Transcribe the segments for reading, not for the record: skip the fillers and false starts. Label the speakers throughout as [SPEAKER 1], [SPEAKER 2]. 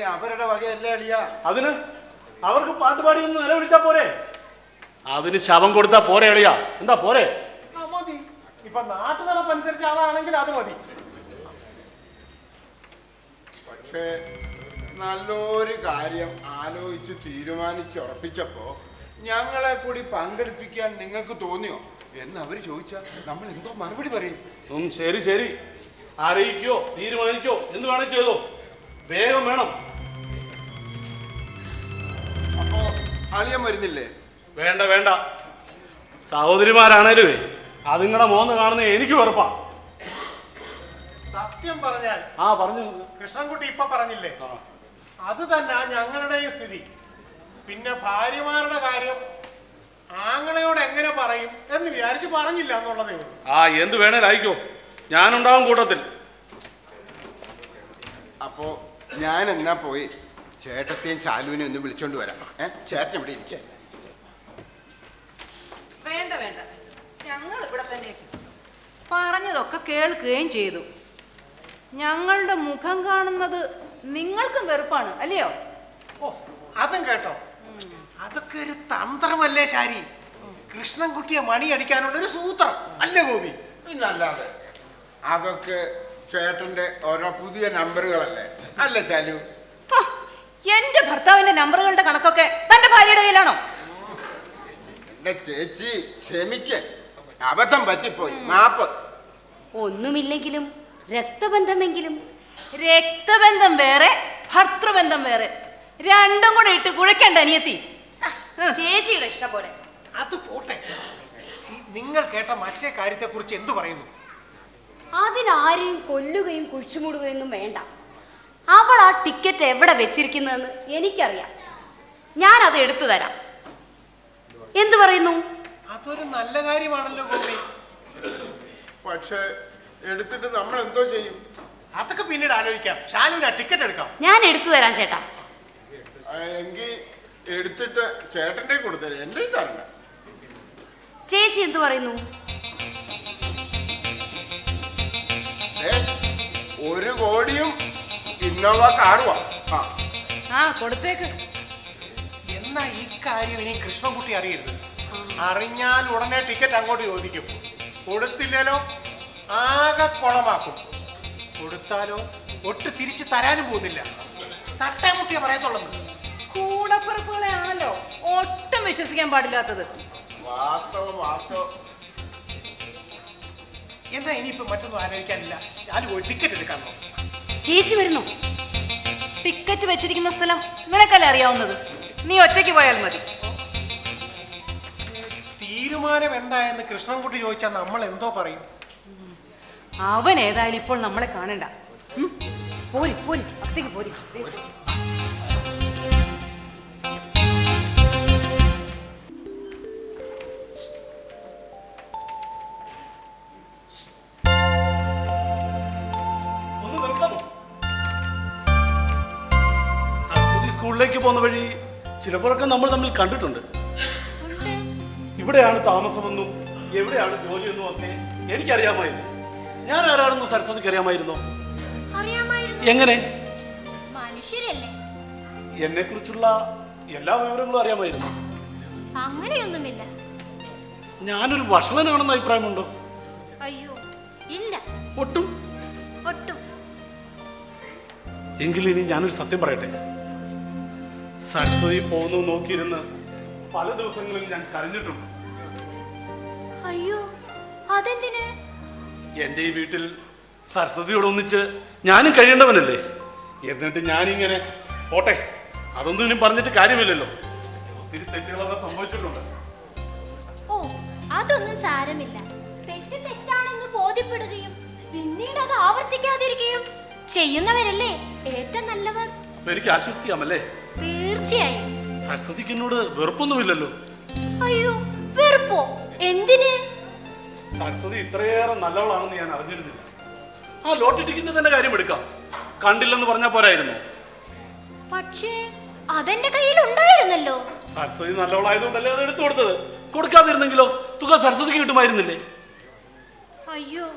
[SPEAKER 1] അവരുടെ വകയല്ലേ അളിയ.
[SPEAKER 2] അതിന് അവർക്ക് പാട്ടുപാടി ഒന്ന് നിലവിളിച്ചാ പോരെ? അതിന് ശവം കൊടുത്താ പോരെ അളിയ? എന്താ പോരെ?
[SPEAKER 1] മതി. ഇപ്പൊ നാട്ടു നടപ്പനുസരിച്ച് അതാണെങ്കിൽ അത് മതി.
[SPEAKER 3] പക്ഷേ നല്ലൊരു കാര്യം ആലോചിച്ച് തീരുമാനിച്ചുറപ്പിച്ചപ്പോ ഞങ്ങളെ കൂടി പങ്കെടുപ്പിക്കാൻ നിങ്ങൾക്ക് തോന്നിയോ എന്ന് അവര് ചോദിച്ചാൽ നമ്മൾ എന്തോ മറുപടി പറയും?
[SPEAKER 2] ശരി ശരി, അറിയിക്കോ തീരുമാനിക്കോ എന്ത് വേണം ചെയ്തോ, വേഗം വേണം.
[SPEAKER 3] അപ്പോ അളിയൻ വരുന്നില്ലേ?
[SPEAKER 2] വേണ്ട വേണ്ട, സഹോദരിമാരാണേലേ അതിങ്ങടെ മോന്ന് കാണുന്ന എനിക്ക് വെറുപ്പാ.
[SPEAKER 1] സത്യം പറഞ്ഞാൽ
[SPEAKER 2] പറഞ്ഞു
[SPEAKER 1] കൃഷ്ണൻകുട്ടി ഇപ്പൊ പറഞ്ഞില്ലേ, അത് തന്നെ ഞങ്ങളുടെയും സ്ഥിതി. പിന്നെ ഭാര്യമാരുടെ കാര്യം ആങ്ങളയോട് എങ്ങനെ പറയും എന്ന് വിചാരിച്ച് പറഞ്ഞില്ല എന്നുള്ളതേ ഉള്ളൂ.
[SPEAKER 2] എന്ത് വേണേലായിക്കോ, ഞാനുണ്ടാവും കൂട്ടത്തിൽ.
[SPEAKER 3] അപ്പോ ഞാൻ എന്നാ പോയി ചേട്ടത്തെയും ശാലുവിനെ ഒന്ന് വിളിച്ചോണ്ട് വരാം. ചേട്ടൻ ഇവിടെ ഇരിക്കേ.
[SPEAKER 4] വേണ്ട വേണ്ട, ഞങ്ങൾ ഇവിടെ തന്നെ പറഞ്ഞതൊക്കെ കേൾക്കുകയും ചെയ്തു. ഞങ്ങളുടെ മുഖം കാണുന്നത് നിങ്ങൾക്കും വെറുപ്പാണ് അല്ലയോ?
[SPEAKER 1] ഓ, അതും കേട്ടോ. അതൊക്കെ ഒരു തന്ത്രമല്ലേ ശാരി? കൃഷ്ണൻകുട്ടിയെ മണി അടിക്കാനുള്ള ഒരു സൂത്രം അല്ലേ ഗോപി?
[SPEAKER 3] പിന്നല്ലാതെ അതൊക്കെ ചേട്ടന്റെ ഓരോ പുതിയ നമ്പറുകളല്ലേ അല്ലേ ശാലു?
[SPEAKER 4] എന്റെ ഭർത്താവിന്റെ നമ്പറുകളുടെ കണക്കൊക്കെ തന്റെ ഭാര്യയുടെ കയ്യിലാണോ?
[SPEAKER 3] എന്റെ ചേച്ചി ക്ഷമിക്ക്, അബദ്ധം പറ്റിപ്പോയി, മാപ്പ്.
[SPEAKER 5] ഒന്നുമില്ലെങ്കിലും രക്തബന്ധമെങ്കിലും.
[SPEAKER 4] രക്തബന്ധം വേറെ ഭർത്തൃബന്ധം വേറെ, രണ്ടും കൂടെ ഇട്ട് കുഴക്കണ്ട അനിയത്തി.
[SPEAKER 5] ചേച്ചിയുടെ ഇഷ്ടം പോലെ.
[SPEAKER 1] അത് പോട്ടെ, നിങ്ങൾ കേട്ട മറ്റേ കാര്യത്തെ കുറിച്ച് എന്തു പറയുന്നു?
[SPEAKER 5] അതിനാരെയും കൊല്ലുകയും കുഴിച്ചുമൂടുകയൊന്നും വേണ്ട. അവൾ ആ ടിക്കറ്റ് എവിടെ വെച്ചിരിക്കുന്നതെന്ന് എനിക്കറിയാം. ഞാൻ അത് എടുത്തു തരാം. എന്തു പറയുന്നു?
[SPEAKER 1] അതൊരു നല്ല കാര്യമാണല്ലോ ഗോപി.
[SPEAKER 3] പക്ഷെ എടുത്തിട്ട് നമ്മൾ എന്തോ ചെയ്യും?
[SPEAKER 1] അതൊക്കെ പിന്നീട് ആലോചിക്കാം. ശാലുവിന് ആ ടിക്കറ്റ് എടുക്കാം.
[SPEAKER 5] ഞാൻ എടുത്തു തരാം ചേട്ടാ.
[SPEAKER 3] എങ്കിൽ എടുത്തിട്ട് ചേട്ടന്റെ കൊടുത്തരാം, എന്റെ തരണ.
[SPEAKER 5] ചേച്ചി എന്തു പറയുന്നു?
[SPEAKER 3] ഒരു കോടിയും ഇന്നോവ കാറുവാ.
[SPEAKER 4] കൊടുത്തേക്ക്.
[SPEAKER 1] എന്നാ ഈ കാര്യം ഇനി കൃഷ്ണൻകുട്ടി അറിയരുത്. അറിഞ്ഞാൽ ഉടനെ ടിക്കറ്റ് അങ്ങോട്ട് ചോദിക്കും. കൊടുത്തില്ലല്ലോ ആകെ കുളമാക്കും. കൊടുത്താലോ ഒട്ട് തിരിച്ചു തരാനും പോകുന്നില്ല. തട്ടേമുട്ടിയെ പറയത്തുള്ളൂ.
[SPEAKER 4] കൂടപ്പിറപ്പുകളെ ആണല്ലോ ഒട്ടും വിശ്വസിക്കാൻ പാടില്ലാത്തത്.
[SPEAKER 3] വാസ്തവം വാസ്തവം.
[SPEAKER 1] എന്താ ഇനിയിപ്പോ മറ്റൊന്നും ആലോചിക്കാനില്ല. ശാലു പോയി ടിക്കറ്റ് എടുക്കാൻ നോക്കും.
[SPEAKER 5] ചേച്ചി വരുന്നു.
[SPEAKER 4] ടിക്കറ്റ് വെച്ചിരിക്കുന്ന സ്ഥലം നിനക്കല്ലേ അറിയാവുന്നത്, നീ ഒറ്റയ്ക്ക് പോയാൽ മതി.
[SPEAKER 1] തീരുമാനം എന്തായെന്ന് കൃഷ്ണൻകുട്ടി ചോദിച്ചാൽ നമ്മൾ എന്തോ പറയും?
[SPEAKER 4] അവൻ ഏതായാലും ഇപ്പോൾ നമ്മളെ കാണണ്ട. പോരി പോരി, അത്തേക്ക് പോരി.
[SPEAKER 2] സ്കൂളിലേക്ക് പോകുന്ന വഴി ചിലപ്പോഴൊക്കെ നമ്മൾ തമ്മിൽ കണ്ടിട്ടുണ്ട്. ഇവിടെയാണ് താമസമെന്നും എവിടെയാണ് ജോലിയെന്നും ഒക്കെ എനിക്കറിയാമായിരുന്നു. ഞാൻ ആരാണെന്നും സരസ്വതിക്ക് അറിയാമായിരുന്നോ? എങ്ങനെ?
[SPEAKER 5] മനുഷ്യരല്ലേ?
[SPEAKER 2] എന്നെ കുറിച്ചുള്ള എല്ലാ വിവരങ്ങളും അറിയാമായിരുന്നു.
[SPEAKER 5] അങ്ങനെയൊന്നുമില്ല.
[SPEAKER 2] ഞാനൊരു വഷളനാണെന്ന് അഭിപ്രായമുണ്ടോ?
[SPEAKER 5] അയ്യോ ഇല്ല,
[SPEAKER 2] ഒട്ടും
[SPEAKER 5] ഒട്ടും.
[SPEAKER 2] എങ്കിൽ ഇനി ഞാനൊരു സത്യം പറയട്ടെ. സരസ്വതി പോകുന്നു നോക്കിയിരുന്ന് പല ദിവസങ്ങളിൽ ഞാൻ കരഞ്ഞിട്ടുണ്ട്.
[SPEAKER 5] അയ്യോ, അതെന്തിന്?
[SPEAKER 2] എന്റെ ഈ വീട്ടിൽ സരസ്വതിയോട് ഒന്നിച്ച് ഞാനും കഴിയേണ്ടവനല്ലേ. എന്നിട്ട് ഞാനിങ്ങനെ പോട്ടെ, അതൊന്നും ഇനി പറഞ്ഞിട്ട് കാര്യമില്ലല്ലോ. ഒത്തിരി തെറ്റുകളൊക്കെ സംഭവിച്ചിട്ടുണ്ട്.
[SPEAKER 5] ഓ, അതൊന്നും സാരമില്ല. തെറ്റ് തെറ്റാണെന്ന് ബോധ്യപ്പെടുകയും പിന്നീട് അത് ആവർത്തിക്കാതിരിക്കുകയും ചെയ്യുന്നവരല്ലേ ഏറ്റവും നല്ലവർ.
[SPEAKER 2] അപ്പൊ എനിക്ക് ആശ്വസിക്കാമല്ലേ?
[SPEAKER 5] തീർച്ചയായും.
[SPEAKER 2] സരസ്വതിക്ക് എന്നോട് വെറുപ്പൊന്നുമില്ലല്ലോ?
[SPEAKER 5] അയ്യോ, വെറുപ്പോ? എന്തിന്?
[SPEAKER 2] സരസ്വതി ഇത്രയേറെ നല്ലവളാണെന്ന് ഞാൻ അറിഞ്ഞിരുന്നില്ല. ആ ലോട്ടറി ടിക്കറ്റ് തന്നെ കാര്യം എടുക്കാം, കണ്ടില്ലെന്ന് പറഞ്ഞാൽ പോരായിരുന്നു.
[SPEAKER 5] പക്ഷേ അതെന്റെ കയ്യിൽ ഉണ്ടായിരുന്നല്ലോ.
[SPEAKER 2] സരസ്വതി നല്ലവളായതുകൊണ്ടല്ലേ അത് എടുത്തു കൊടുത്തത്. കൊടുക്കാതിരുന്നെങ്കിലോ തുക സരസ്വതിക്ക് കിട്ടുമായിരുന്നില്ലേ?
[SPEAKER 5] അയ്യോ,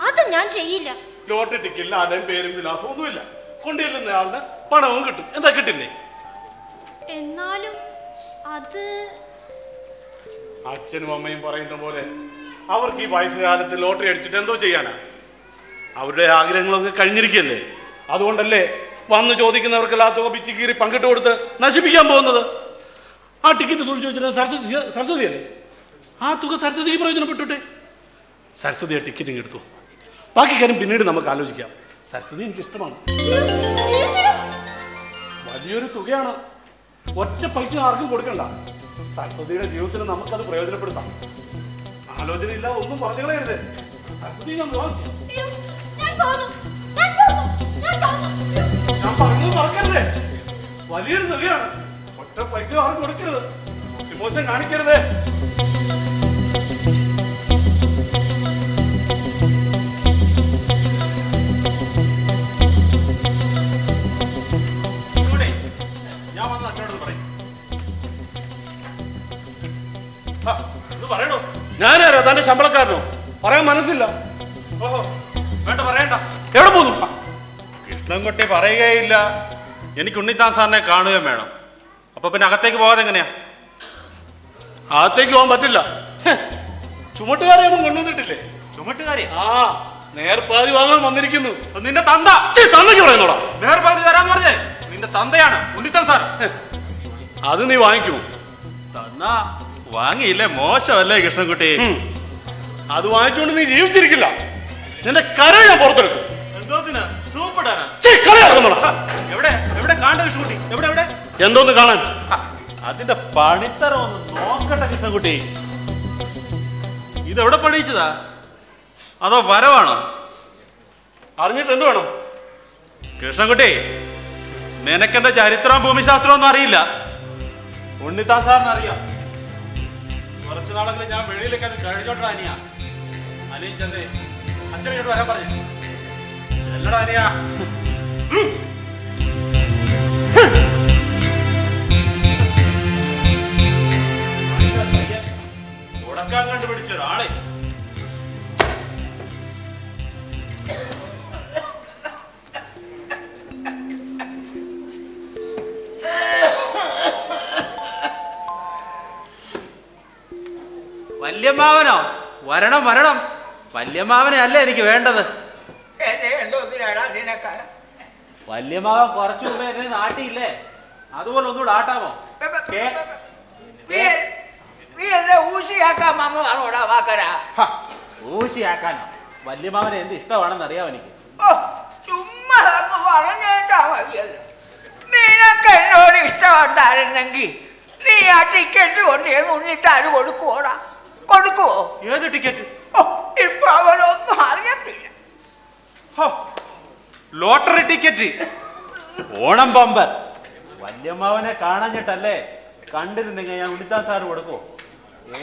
[SPEAKER 5] അത് ഞാൻ ചെയ്യില്ല.
[SPEAKER 2] ലോട്ടറി ടിക്കറ്റിൽ ആരുടെയും പേരും വിലാസവും ഒന്നുമില്ല. കൊണ്ടുചെല്ലുന്ന ആളുടെ പണവും കിട്ടും. എന്താ കിട്ടില്ലേ?
[SPEAKER 5] എന്നാലും അത്
[SPEAKER 2] അച്ഛനും അമ്മയും പറയുന്ന പോലെ അവർക്ക് ഈ വയസ്സുകാലത്ത് ലോട്ടറി അടിച്ചിട്ട് എന്തോ ചെയ്യാനാ? അവരുടെ ആഗ്രഹങ്ങളൊക്കെ കഴിഞ്ഞിരിക്കുകയല്ലേ. അതുകൊണ്ടല്ലേ വന്ന് ചോദിക്കുന്നവർക്കെല്ലാം ആ തുക പിച്ചി കീറി പങ്കിട്ട് കൊടുത്ത് നശിപ്പിക്കാൻ പോകുന്നത്. ആ ടിക്കറ്റ് സൂക്ഷിച്ചു വെച്ചിട്ട് സരസ്വതിയല്ലേ, ആ തുക സരസ്വതിക്ക് പ്രയോജനപ്പെട്ടോട്ടെ. സരസ്വതി ആ ടിക്കറ്റ് എടുത്തു. ബാക്കി കാര്യം പിന്നീട് നമുക്ക് ആലോചിക്കാം. സരസ്വതി എനിക്ക് ഇഷ്ടമാണ്. വലിയൊരു തുകയാണ്, ഒറ്റ പൈസ ആർക്കും കൊടുക്കണ്ട. സരസ്വതിയുടെ ജീവിതത്തിൽ നമുക്കത് പ്രയോജനപ്പെടുത്താം. ആലോചന ഇല്ല, ഒന്നും പറഞ്ഞു കളയരുത്. സരസ്വതി ഞാൻ പറഞ്ഞത് മറക്കരുതേ. വലിയൊരു തുകയാണ്, ഒറ്റ പൈസ ആർക്കും കൊടുക്കരുത്. മോശം കാണിക്കരുതേ. ഞാൻ വന്ന് അച്ഛനോട് പറയും. പറയണോ? ഞാനാരോ തന്റെ ശമ്പളക്കാരനോ? പറയാൻ മനസ്സില്ല. ഓഹോ, വേണ്ട പറയണ്ട. എവിടെ പോന്നു?
[SPEAKER 6] കൃഷ്ണൻകുട്ടി പറയുകയില്ല. എനിക്ക് ഉണ്ണിത്താൻ സാറിനെ കാണുകയും വേണം. അപ്പൊ പിന്നെ അകത്തേക്ക് പോകാതെ എങ്ങനെയാ?
[SPEAKER 2] അകത്തേക്ക് പോകാൻ പറ്റില്ല. ചുമട്ടുകാരെ ഒന്നും കൊണ്ടുവന്നിട്ടില്ലേ?
[SPEAKER 6] ചുമട്ടുകാരി?
[SPEAKER 2] ആ, നേർപ്പാതി വാങ്ങാൻ വന്നിരിക്കുന്നു.
[SPEAKER 6] നിന്റെ തന്ത.
[SPEAKER 2] തന്നയ്ക്ക് പറയുന്നോടാ.
[SPEAKER 6] നേർപ്പാതി തരാന്ന് പറഞ്ഞേ. നിന്റെ തന്തയാണ് ഉണ്ണിത്താൻ സാർ.
[SPEAKER 2] അത് നീ വാങ്ങിക്കുമോ?
[SPEAKER 6] തന്നാ വാങ്ങിയില്ലേ? മോശമല്ലേ കൃഷ്ണൻകുട്ടി?
[SPEAKER 2] അത് വാങ്ങിച്ചുകൊണ്ട് നീ ജീവിച്ചിരിക്കില്ല. നിന്റെ കര ഞാൻ പുറത്തെടുക്കും.
[SPEAKER 6] എന്തോത്തിന്? സൂപ്പിടാനാ?
[SPEAKER 2] എവിടെ
[SPEAKER 6] എവിടെ കാണണ്ട കൃഷ്ണൻകുട്ടി? എവിടെ എവിടെ?
[SPEAKER 2] എന്തോന്ന് കാണാൻ?
[SPEAKER 6] അതിന്റെ പണിത്തരം ഒന്ന് നോക്കട്ടെ കൃഷ്ണൻകുട്ടി. ഇതെവിടെ പണിയിച്ചതാ? അതോ വരവാണോ?
[SPEAKER 2] അറിഞ്ഞിട്ട് എന്ത് വേണം?
[SPEAKER 6] കൃഷ്ണൻകുട്ടി, നിനക്കെന്താ ചരിത്രവും ഭൂമിശാസ്ത്രവും ഒന്നും അറിയില്ല. ഉണ്ണിത്താൻ സാറിന് അറിയാം. കുറച്ചു നാളെങ്കിലും ഞാൻ വെളിയിലേക്ക് അത് കഴിഞ്ഞോട്ടാ അനിയ. അനിയ ചെന്നേ അച്ഛനോട് വരാൻ പറഞ്ഞു. ചെല്ലടാ അനിയ. ഉടക്കാൻ കണ്ടുപിടിച്ച ഒരാളെ. വല്യമ്മാവനോ? വരണം വരണം. വല്യമ്മാവനെ അല്ല എനിക്ക് വേണ്ടത്. വല്യമ്മാവൻ കുറച്ചു മുമ്പേ എന്നെ നാട്ടിയില്ലേ? അതുപോലെ ഒന്നുകൂടെ ആട്ടാമോ? ഊശിയാക്കാനോ? വല്യമ്മാവനെ എന്ത് ഇഷ്ടമാണെന്ന് അറിയാം എനിക്ക്.
[SPEAKER 7] നിനക്ക് എന്നോട് ഇഷ്ടമുണ്ടായിരുന്നെങ്കിൽ നീ ആ ടിക്കറ്റ് കൊണ്ട് ഉണ്ണിത്താൻ കൊടുക്കുവോടാ? കൊടുക്കുവോ?
[SPEAKER 6] ഏത് ടിക്കറ്റ്?
[SPEAKER 7] ഇപ്പൊ അവരൊന്നും അറിയത്തില്ല.
[SPEAKER 6] Lottery ticket, Onam bumper. വല്യമ്മാവനെ കാണാഞ്ഞിട്ടല്ലേ? കണ്ടിരുന്നെങ്കിൽ ഞാൻ ഉണ്ണിത്താൻ സാറ് കൊടുക്കുവോ?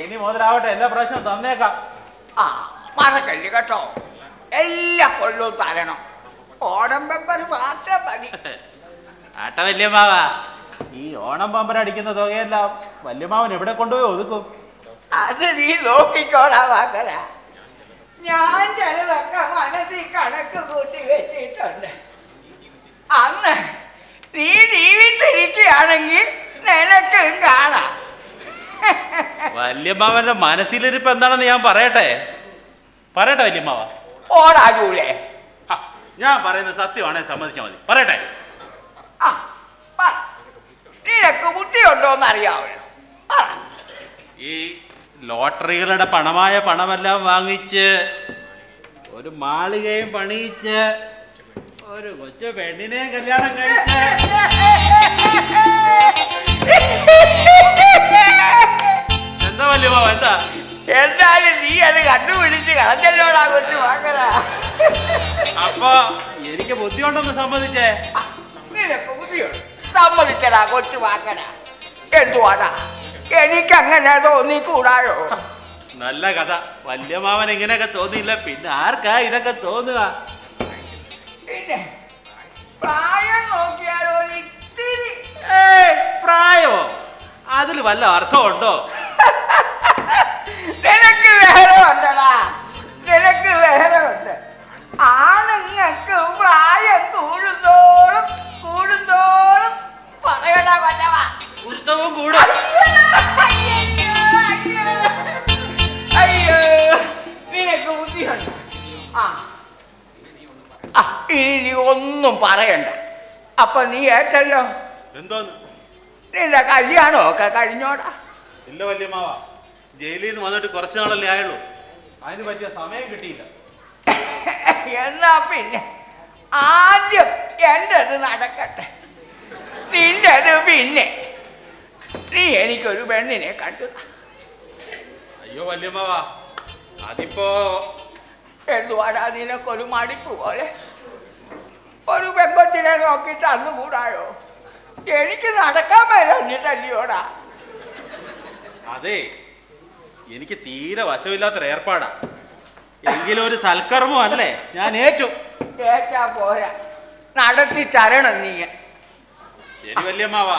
[SPEAKER 6] ഇനി മുതലാവട്ടെ, എല്ലാ പ്രാവശ്യവും തന്നേക്കാം.
[SPEAKER 7] ആ, മറക്കല്ലേ കേട്ടോ, എല്ലാ കൊല്ലവും തരണം. ഓണം ബമ്പർ മാത്രം മതി.
[SPEAKER 6] ആട്ട വല്യമ്മാവ, ഈ ഓണം ബമ്പർ അടിക്കുന്ന തുകയെല്ലാം വല്യമ്മാവൻ എവിടെ കൊണ്ടുപോയി ഒതുക്കും?
[SPEAKER 7] അത് നീ നോക്കിക്കോളാ വാക്കര. ഞാൻ ചിലതൊക്കെ മനസ്സിൽ കണക്ക് കൂട്ടി വെച്ചിട്ടുണ്ട്. അന്ന് നീ ജീവിച്ചിരിക്കുകയാണെങ്കിൽ നിനക്കും കാണാം.
[SPEAKER 6] വല്യമ്മാവന്റെ മനസ്സിലിരിപ്പ് എന്താണെന്ന് ഞാൻ പറയട്ടെ വല്യമ്മാവ?
[SPEAKER 7] ഓടാജൂലേ?
[SPEAKER 6] ഞാൻ പറയുന്നത് സത്യമാണെ സമ്മതിച്ചാൽ മതി. പറയട്ടെ.
[SPEAKER 7] നിനക്ക് ബുദ്ധിയുണ്ടോന്ന് അറിയാമല്ലോ.
[SPEAKER 6] ഈ ലോട്ടറികളുടെ പണമായ പണമെല്ലാം വാങ്ങിച്ച് ഒരു മാളികയും പണിയിച്ച് ഒരു കൊച്ചു പെണ്ണിനെയും കല്യാണം കഴിച്ച് എന്താ വല്യമ്മാവ? എന്താ?
[SPEAKER 7] എന്തായാലും നീ അത് കണ്ടുപിടിച്ച് കളഞ്ഞല്ലോടാ കൊച്ചു വാക്കര.
[SPEAKER 6] അപ്പൊ എനിക്ക് ബുദ്ധിയുണ്ടെന്ന് സമ്മതിച്ചേ?
[SPEAKER 7] നിനക്ക് ബുദ്ധിയുണ്ട്, സമ്മതിച്ചടാ കൊച്ചു വാക്കര. എന്തുവാടാ എനിക്കങ്ങനെ തോന്നിക്കൂടായോ?
[SPEAKER 6] നല്ല കഥ. വല്യമാവൻ ഇങ്ങനെയൊക്കെ തോന്നിയില്ല, പിന്നെ ആർക്കാ ഇതൊക്കെ തോന്നുക?
[SPEAKER 7] പിന്നെ പ്രായം നോക്കിയാലോ ഇത്തിരി.
[SPEAKER 6] പ്രായമോ? അതിൽ വല്ല അർത്ഥമുണ്ടോ?
[SPEAKER 7] നിനക്ക് വേറെ ഉണ്ടടാ, നിനക്ക് വേറെ ഉണ്ട്. ആണുങ്ങൾക്ക് പ്രായം കൂടുന്തോറും പറയണ്ട. അപ്പൊ നീ ഏറ്റല്ലോ.
[SPEAKER 6] എന്തോന്ന്?
[SPEAKER 7] നിന്റെ കല്യാണമൊക്കെ കഴിഞ്ഞോടാ?
[SPEAKER 6] ഇല്ല വല്യമ്മാവ, ജയിലിൽ നിന്ന് വന്നിട്ട് കുറച്ച് നാളല്ലേ ആയുള്ളൂ. അതിന് പറ്റിയ സമയം കിട്ടിയില്ല.
[SPEAKER 7] എന്നാ പിന്നെ ആദ്യം എന്റേത് നടക്കട്ടെ, നിന്റേത് പിന്നെ. നീ എനിക്കൊരു പെണ്ണിനെ കണ്ടു.
[SPEAKER 6] അയ്യോ വല്യമ്മാവ, അതിപ്പോ
[SPEAKER 7] എന്തുവാടാ നിനക്കൊരു മടിപ്പ് പോലെ? ഒരു പെൺകൊച്ചിനെ നോക്കി തന്നുകൂടായോ? എനിക്ക് നടക്കാൻ മേലഞ്ഞിട്ടല്ലയോടാ.
[SPEAKER 6] അതെ, എനിക്ക് തീരെ വശമില്ലാത്തൊരു ഏർപ്പാടാ. എങ്കിലും ഒരു സൽക്കർമ്മം അല്ലേ, ഞാൻ ഏറ്റു.
[SPEAKER 7] ഏറ്റാ പോരാ, നടത്തി തരണം നീ.
[SPEAKER 6] ശരി വല്യമ്മാവ,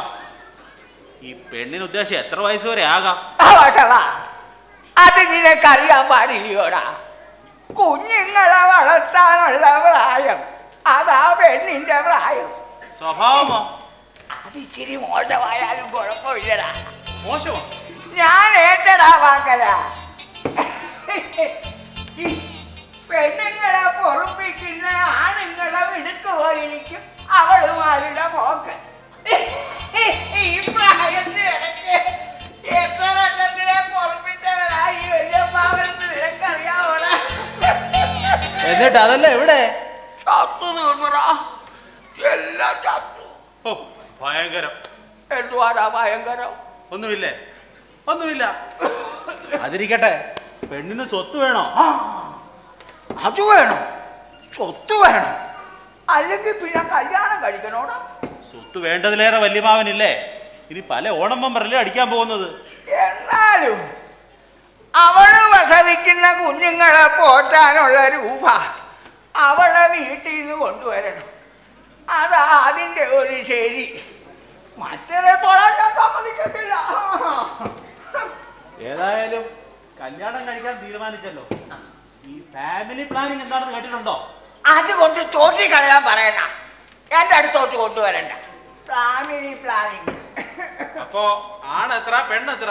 [SPEAKER 6] ഈ പെണ്ണിന് ഉദ്ദേശം എത്ര വയസ്സ് വരെ ആകാം?
[SPEAKER 7] അത് നിനക്കറിയാൻ പാടില്ലയോടാ. കുഞ്ഞുങ്ങളെ വളർത്താനുള്ള പ്രായം അതാ പെണ്ണിന്റെ പ്രായം.
[SPEAKER 6] സ്വഭാവമോ?
[SPEAKER 7] അതിച്ചിരി മോശമായാലും കുഴപ്പമില്ലടാ.
[SPEAKER 6] മോശമോ?
[SPEAKER 7] ഞാൻ ഏറ്റടാ വാക്കല. പെണ്ണുങ്ങളെ പൊറുപ്പിക്കുന്ന ആണുങ്ങളെ മിടുക്ക് പോലിരിക്കും അവളുമാരുടെ പോക്ക്. ഈ പ്രായത്തിനിടയ്ക്ക് എത്ര എണ്ണത്തിനെ പൊറുപ്പിച്ചവരായി വല്യമ്മാവനെന്ന് നിനക്കറിയാവോടാ?
[SPEAKER 6] എന്നിട്ട് അതല്ല എവിടെ?
[SPEAKER 7] ചത്തു തീർന്നടാ, എല്ലാം ചത്തു.
[SPEAKER 6] ഓ ഭയങ്കരം.
[SPEAKER 7] എന്തുവാടാ ഭയങ്കരം?
[SPEAKER 6] ഒന്നുമില്ലേ? ഒന്നുമില്ല. അതിരിക്കട്ടെ, പെണ്ണിന് സ്വത്ത് വേണോ?
[SPEAKER 7] അത് വേണം, സ്വത്ത് വേണം, അല്ലെങ്കിൽ പിന്നെ കല്യാണം കഴിക്കണോടാ.
[SPEAKER 6] സ്വത്ത് വേണ്ടതിലേറെ വല്യമാവനില്ലേ? ഇനി പല ഓണം ബമ്പറല്ലേ അടിക്കാൻ പോകുന്നത്.
[SPEAKER 7] എന്നാലും അവള് പ്രസവിക്കുന്ന കുഞ്ഞുങ്ങളെ പോറ്റാനുള്ള രൂപ അവളെ വീട്ടിൽ നിന്ന് കൊണ്ടുവരണം. അതാ അതിൻ്റെ ഒരു ശരി. മറ്റേ തൊഴാൻ ഞാൻ സമ്മതിക്കത്തില്ല.
[SPEAKER 6] ഏതായാലും കല്യാണം കഴിക്കാൻ തീരുമാനിച്ചല്ലോ. ഈ ഫാമിലി പ്ലാനിങ് എന്താണെന്ന് കേട്ടിട്ടുണ്ടോ?
[SPEAKER 7] അതുകൊണ്ട് ചോദിക്കളയാൻ പറയണ്ട, എൻ്റെ അടുത്തോട്ട് കൊണ്ടുവരണ്ട. Family planning.
[SPEAKER 6] അപ്പോ ആണ് എത്ര പെണ്ണ് എത്ര?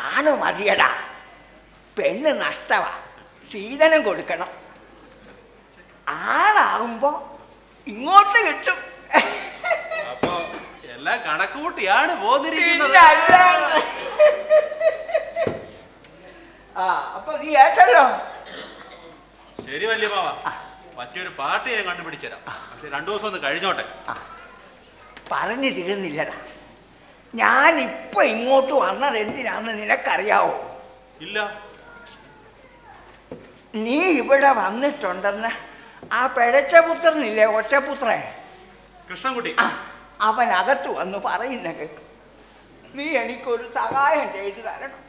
[SPEAKER 7] ആണ് മതിയടാ, പെണ്ണ് നഷ്ടമാ, ശീലനം കൊടുക്കണം. ആളാകുമ്പോ ഇങ്ങോട്ട് കിട്ടും.
[SPEAKER 6] അപ്പോ എല്ലാം കണക്കുകൂട്ടിയാണ് പോന്നിരിക്കുന്നത്.
[SPEAKER 7] അപ്പൊ നീ ഏറ്റല്ലോ.
[SPEAKER 6] ശരി വല്യമാവ, മറ്റൊരു പാർട്ടി ഞാൻ കണ്ടുപിടിച്ചുതരാം. പക്ഷെ 2 ദിവസം ഒന്ന് കഴിഞ്ഞോട്ടെ.
[SPEAKER 7] പറഞ്ഞു തീർന്നില്ലടാ. ഞാൻ ഇപ്പൊ ഇങ്ങോട്ട് വന്നത് എന്തിനാന്ന് നിനക്കറിയാവോ?
[SPEAKER 6] ഇല്ല.
[SPEAKER 7] നീ ഇവിടെ വന്നിട്ടുണ്ടെന്ന് ആ പിഴച്ച പുത്രനില്ലേ, ഒറ്റപുത്രൻ
[SPEAKER 6] കൃഷ്ണൻകുട്ടി,
[SPEAKER 7] അവൻ അകത്ത് വന്ന് പറയുന്ന കേട്ടു. നീ എനിക്കൊരു സഹായം ചെയ്തു തരണം.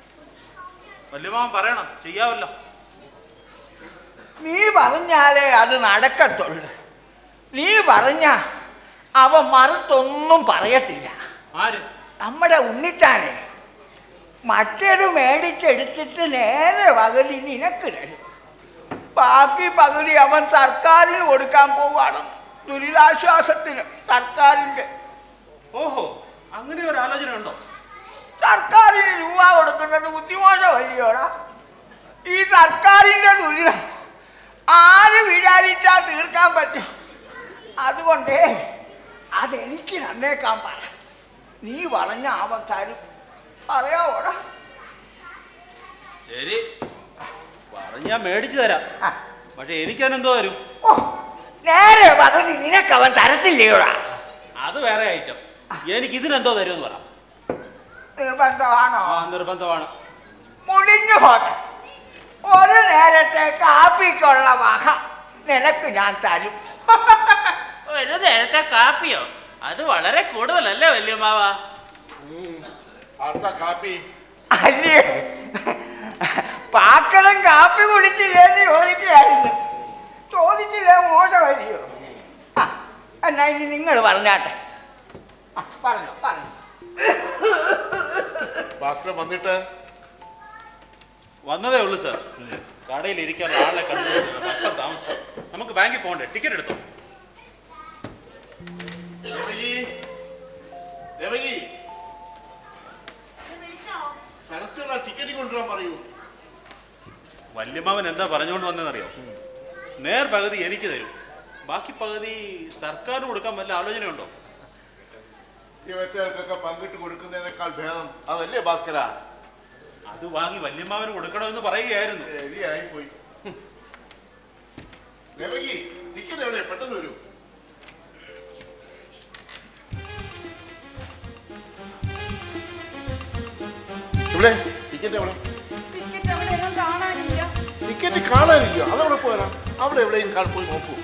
[SPEAKER 6] വല്യമാവൻ പറയണം, ചെയ്യാവല്ലോ.
[SPEAKER 7] നീ പറഞ്ഞാലേ അത് നടക്കത്തുള്ളു. നീ പറഞ്ഞ അവൻ മറുത്തൊന്നും പറയത്തില്ല.
[SPEAKER 6] ആര്?
[SPEAKER 7] നമ്മുടെ ഉണ്ണിത്താനെ. മറ്റേത് മേടിച്ചെടുത്തിട്ട് നേരെ പകുതി നിനക്ക് തരും, ബാക്കി പകുതി അവൻ സർക്കാരിന് കൊടുക്കാൻ പോവാണ്. ദുരിതാശ്വാസത്തിന് സർക്കാരിന്റെ.
[SPEAKER 6] ഓഹോ, അങ്ങനെ ഒരു ആലോചന ഉണ്ടോ?
[SPEAKER 7] സർക്കാരിന് രൂപ കൊടുക്കുന്നത് ബുദ്ധിമോശമല്ലയോടാ. ഈ സർക്കാരിന്റെ ദുരിതം ആര് വിചാരിച്ചാൽ തീർക്കാൻ പറ്റും. അതുകൊണ്ട് അതെനിക്ക് തന്നേക്കാൻ പറ. നീ പറഞ്ഞ അവൻ തരും, പറയാവോടാ?
[SPEAKER 6] ശരി, പറഞ്ഞാ മേടിച്ചു തരാം. പക്ഷെ എനിക്കതിനെന്തോ തരും?
[SPEAKER 7] ഓ, നേരെ പകുതി നിനക്കവൻ തരത്തില്ലയോടാ.
[SPEAKER 6] അത് വേറെ ഐറ്റം. എനിക്ക് ഇതിനെന്തോ തരുമെന്ന് പറ.
[SPEAKER 7] നിർബന്ധമാണോ?
[SPEAKER 6] ആ, നിർബന്ധമാണ്.
[SPEAKER 7] മുടിഞ്ഞു പോട്ടെ, ഒരു നേരത്തെ കാപ്പിക്കുള്ള വക നിനക്ക് ഞാൻ തരും.
[SPEAKER 6] ഒരു നേരത്തെ കാപ്പിയോ? അത് വളരെ കൂടുതലല്ലേ വല്യമ്മാവ?
[SPEAKER 3] ആർക്കാ കാപ്പി?
[SPEAKER 7] അല്ലേ, പാക്കളം കാപ്പി കുടിച്ചില്ലേന്ന് ചോദിക്കുകയായിരുന്നു. ചോദിച്ചില്ലേ മോശമല്ലയോ? എന്നാ ഇനി നിങ്ങൾ പറഞ്ഞാട്ടെ. പറഞ്ഞോ പറഞ്ഞു.
[SPEAKER 3] ഭാസ്കരൻ വന്നിട്ട്
[SPEAKER 6] വന്നതേ ഉള്ളൂ സാർ. കടയിൽ ഇരിക്കാൻ ആളെ കണ്ടു, മൊത്തം താമസം. നമുക്ക് ബാങ്കിൽ പോകണ്ടേ? ടിക്കറ്റ് എടുത്തോ?
[SPEAKER 3] ടിക്കറ്റ് കൊണ്ടുവരാൻ പറയൂ.
[SPEAKER 6] വല്യമ്മാവൻ എന്താ പറഞ്ഞുകൊണ്ട് വന്നതെന്നറിയോ? നേർ പകുതി എനിക്ക് തരും, ബാക്കി പകുതി സർക്കാരിന് കൊടുക്കാൻ വല്ല ആലോചനയുണ്ടോ?
[SPEAKER 8] ഇവറ്റകൾക്കൊക്കെ പങ്കിട്ട് കൊടുക്കുന്നതിനേക്കാൾ ഭേദം അതല്ലേ ഭാസ്കര?
[SPEAKER 6] അത് വാങ്ങി വല്യമ്മാവന് കൊടുക്കണമെന്ന് പറയുകയായിരുന്നു.
[SPEAKER 8] ശരിയായി പോയി. ദേവകി, ടിക്കറ്റ് എവിടെ? പെട്ടെന്ന് വരൂ. ഇവിടെ ടിക്കറ്റ് എവിടെ? ടിക്കറ്റ് കാണാനില്ല. അതവിടെ പോരാ. അവിടെ എവിടെയും പോയി നോക്കൂ.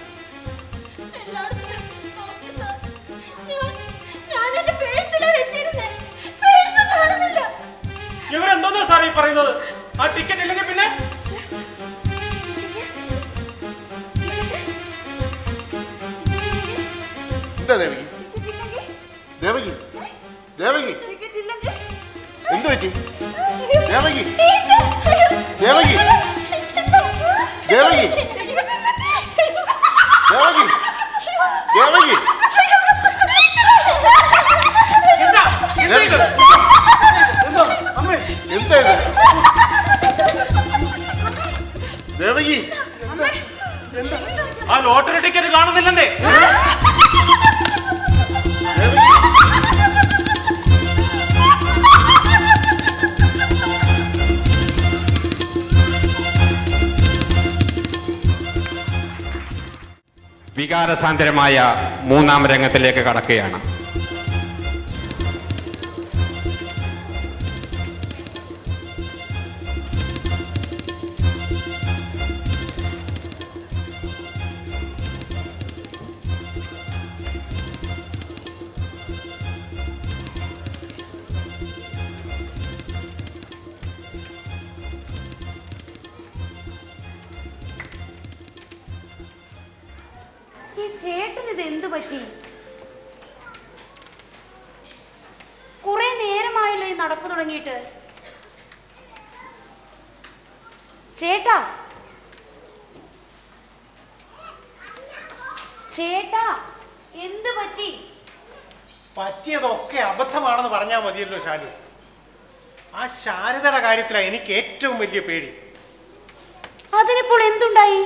[SPEAKER 6] ഇവരെന്തോന്നാ സാർ ഈ പറയുന്നത്? ആ ടിക്കറ്റ് ഇല്ലെങ്കിൽ പിന്നെ
[SPEAKER 8] എന്താ ദേവകി? ദേവകി, ദേവകി, എന്ത് പറ്റി? ദേവകി, ദേവകി, ദേവകി, ദേവകി, ദേവകി, എന്താ ഇത്? ദേവകി,
[SPEAKER 6] ആ ലോട്ടറി ടിക്കറ്റ് കാണുന്നില്ലെന്നേ.
[SPEAKER 9] വികാരസാന്ദ്രമായ മൂന്നാം രംഗത്തിലേക്ക് കടക്കുകയാണ്.
[SPEAKER 5] ചേട്ടനിത് എന്തു പറ്റി? കുറെ നേരമായല്ലോ ഈ നടപ്പ് തുടങ്ങിയിട്ട്. ചേട്ടാ, ചേട്ടാ, എന്ത് പറ്റി?
[SPEAKER 1] പറ്റിയതൊക്കെ അബദ്ധമാണെന്ന് പറഞ്ഞാൽ മതിയല്ലോ ശാലു. ആ ശാരദയുടെ കാര്യത്തിലാണ് എനിക്ക് ഏറ്റവും വലിയ പേടി.
[SPEAKER 5] അതിനിപ്പോൾ എന്തുണ്ടായി?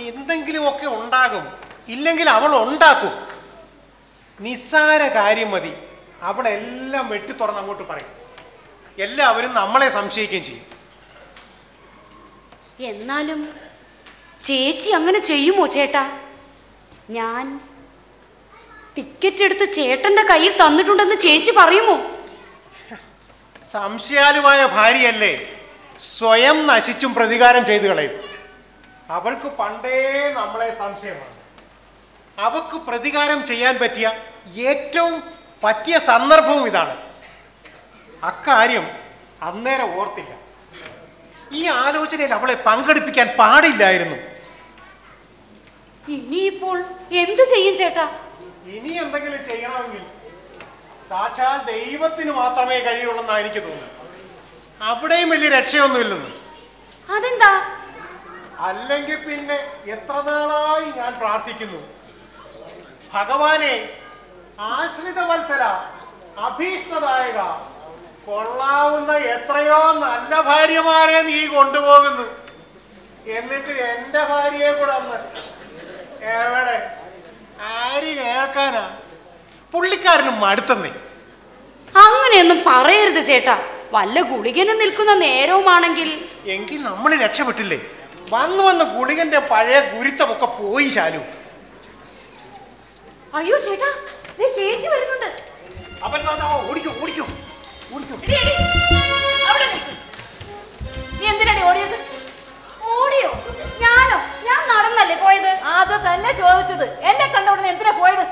[SPEAKER 1] എന്തെങ്കിലുമൊക്കെ ഉണ്ടാകും, ഇല്ലെങ്കിൽ അവൾ ഉണ്ടാക്കും. നിസ്സാര കാര്യം മതി, അവളെല്ലാം വെട്ടി തുറന്ന് അങ്ങോട്ട് പറയും. എല്ലാവരും നമ്മളെ സംശയിക്കുകയും ചെയ്യും.
[SPEAKER 5] എന്നാലും ചേച്ചി അങ്ങനെ ചെയ്യുമോ ചേട്ടാ? ഞാൻ ടിക്കറ്റ് എടുത്ത് ചേട്ടന്റെ കയ്യിൽ തന്നിട്ടുണ്ടെന്ന് ചേച്ചി പറയുമോ?
[SPEAKER 1] സംശയാലുവായ ഭാര്യയല്ലേ, സ്വയം നശിച്ചും പ്രതികാരം ചെയ്തു കളയും. അവൾക്ക് പണ്ടേ നമ്മളെ സംശയമാണ്. അവൾക്ക് പ്രതികാരം ചെയ്യാൻ പറ്റിയ ഏറ്റവും പറ്റിയ സന്ദർഭവും ഇതാണ്. അക്കാര്യം അന്നേരം ഓർത്തില്ല. ഈ ആലോചനയിൽ അവളെ പങ്കെടുപ്പിക്കാൻ പാടില്ലായിരുന്നു.
[SPEAKER 5] ഇനിയിപ്പോൾ എന്ത് ചെയ്യും ചേട്ടാ?
[SPEAKER 1] ഇനി എന്തെങ്കിലും ചെയ്യണമെങ്കിൽ സാക്ഷാൽ ദൈവത്തിന് മാത്രമേ കഴിയുള്ളെന്നാണ് എനിക്ക് തോന്നുന്നത്. അവിടെയും വലിയ രക്ഷയൊന്നുമില്ലെന്ന്.
[SPEAKER 5] അതെന്താ?
[SPEAKER 1] അല്ലെങ്കിൽ പിന്നെ എത്ര നാളായി ഞാൻ പ്രാർത്ഥിക്കുന്നു, ഭഗവാനെ, ആശ്രിത വത്സര, അഭീഷ്ടദായക, കൊള്ളാവുന്ന എത്രയോ നല്ല ഭാര്യമാരെ നീ കൊണ്ടുപോകുന്നു, എന്നിട്ട് എന്റെ ഭാര്യയെ കൂടെ അന്ന് എവിടെ? ആര് കേൾക്കാനാ? പുള്ളിക്കാരനും മടുത്തന്നേ.
[SPEAKER 5] അങ്ങനെയൊന്നും പറയരുത് ചേട്ടാ. വല്ല ഗുളികനും നിൽക്കുന്ന നേരവുമാണെങ്കിൽ
[SPEAKER 1] എങ്കിൽ നമ്മൾ രക്ഷപ്പെട്ടില്ലേ? വന്ന് ഗുളികന്റെ പഴയ ഗുരുത്തമൊക്കെ പോയി ശാലു.
[SPEAKER 5] അയ്യോ ചേട്ടാ, ചേച്ചി വരുന്നുണ്ട്.
[SPEAKER 1] ഓടിക്കോ ഓടിക്കോ ഓടിക്കോ.
[SPEAKER 4] നീ എന്തിനാണ് ഓടിയത്?
[SPEAKER 5] ഓടിയോ? ഞാനോ? ഞാൻ നടന്നല്ലേ പോയത്.
[SPEAKER 4] അത് തന്നെ ചോദിച്ചത്. എന്നെ കണ്ട ഉടനെ എന്തിനാ പോയത്?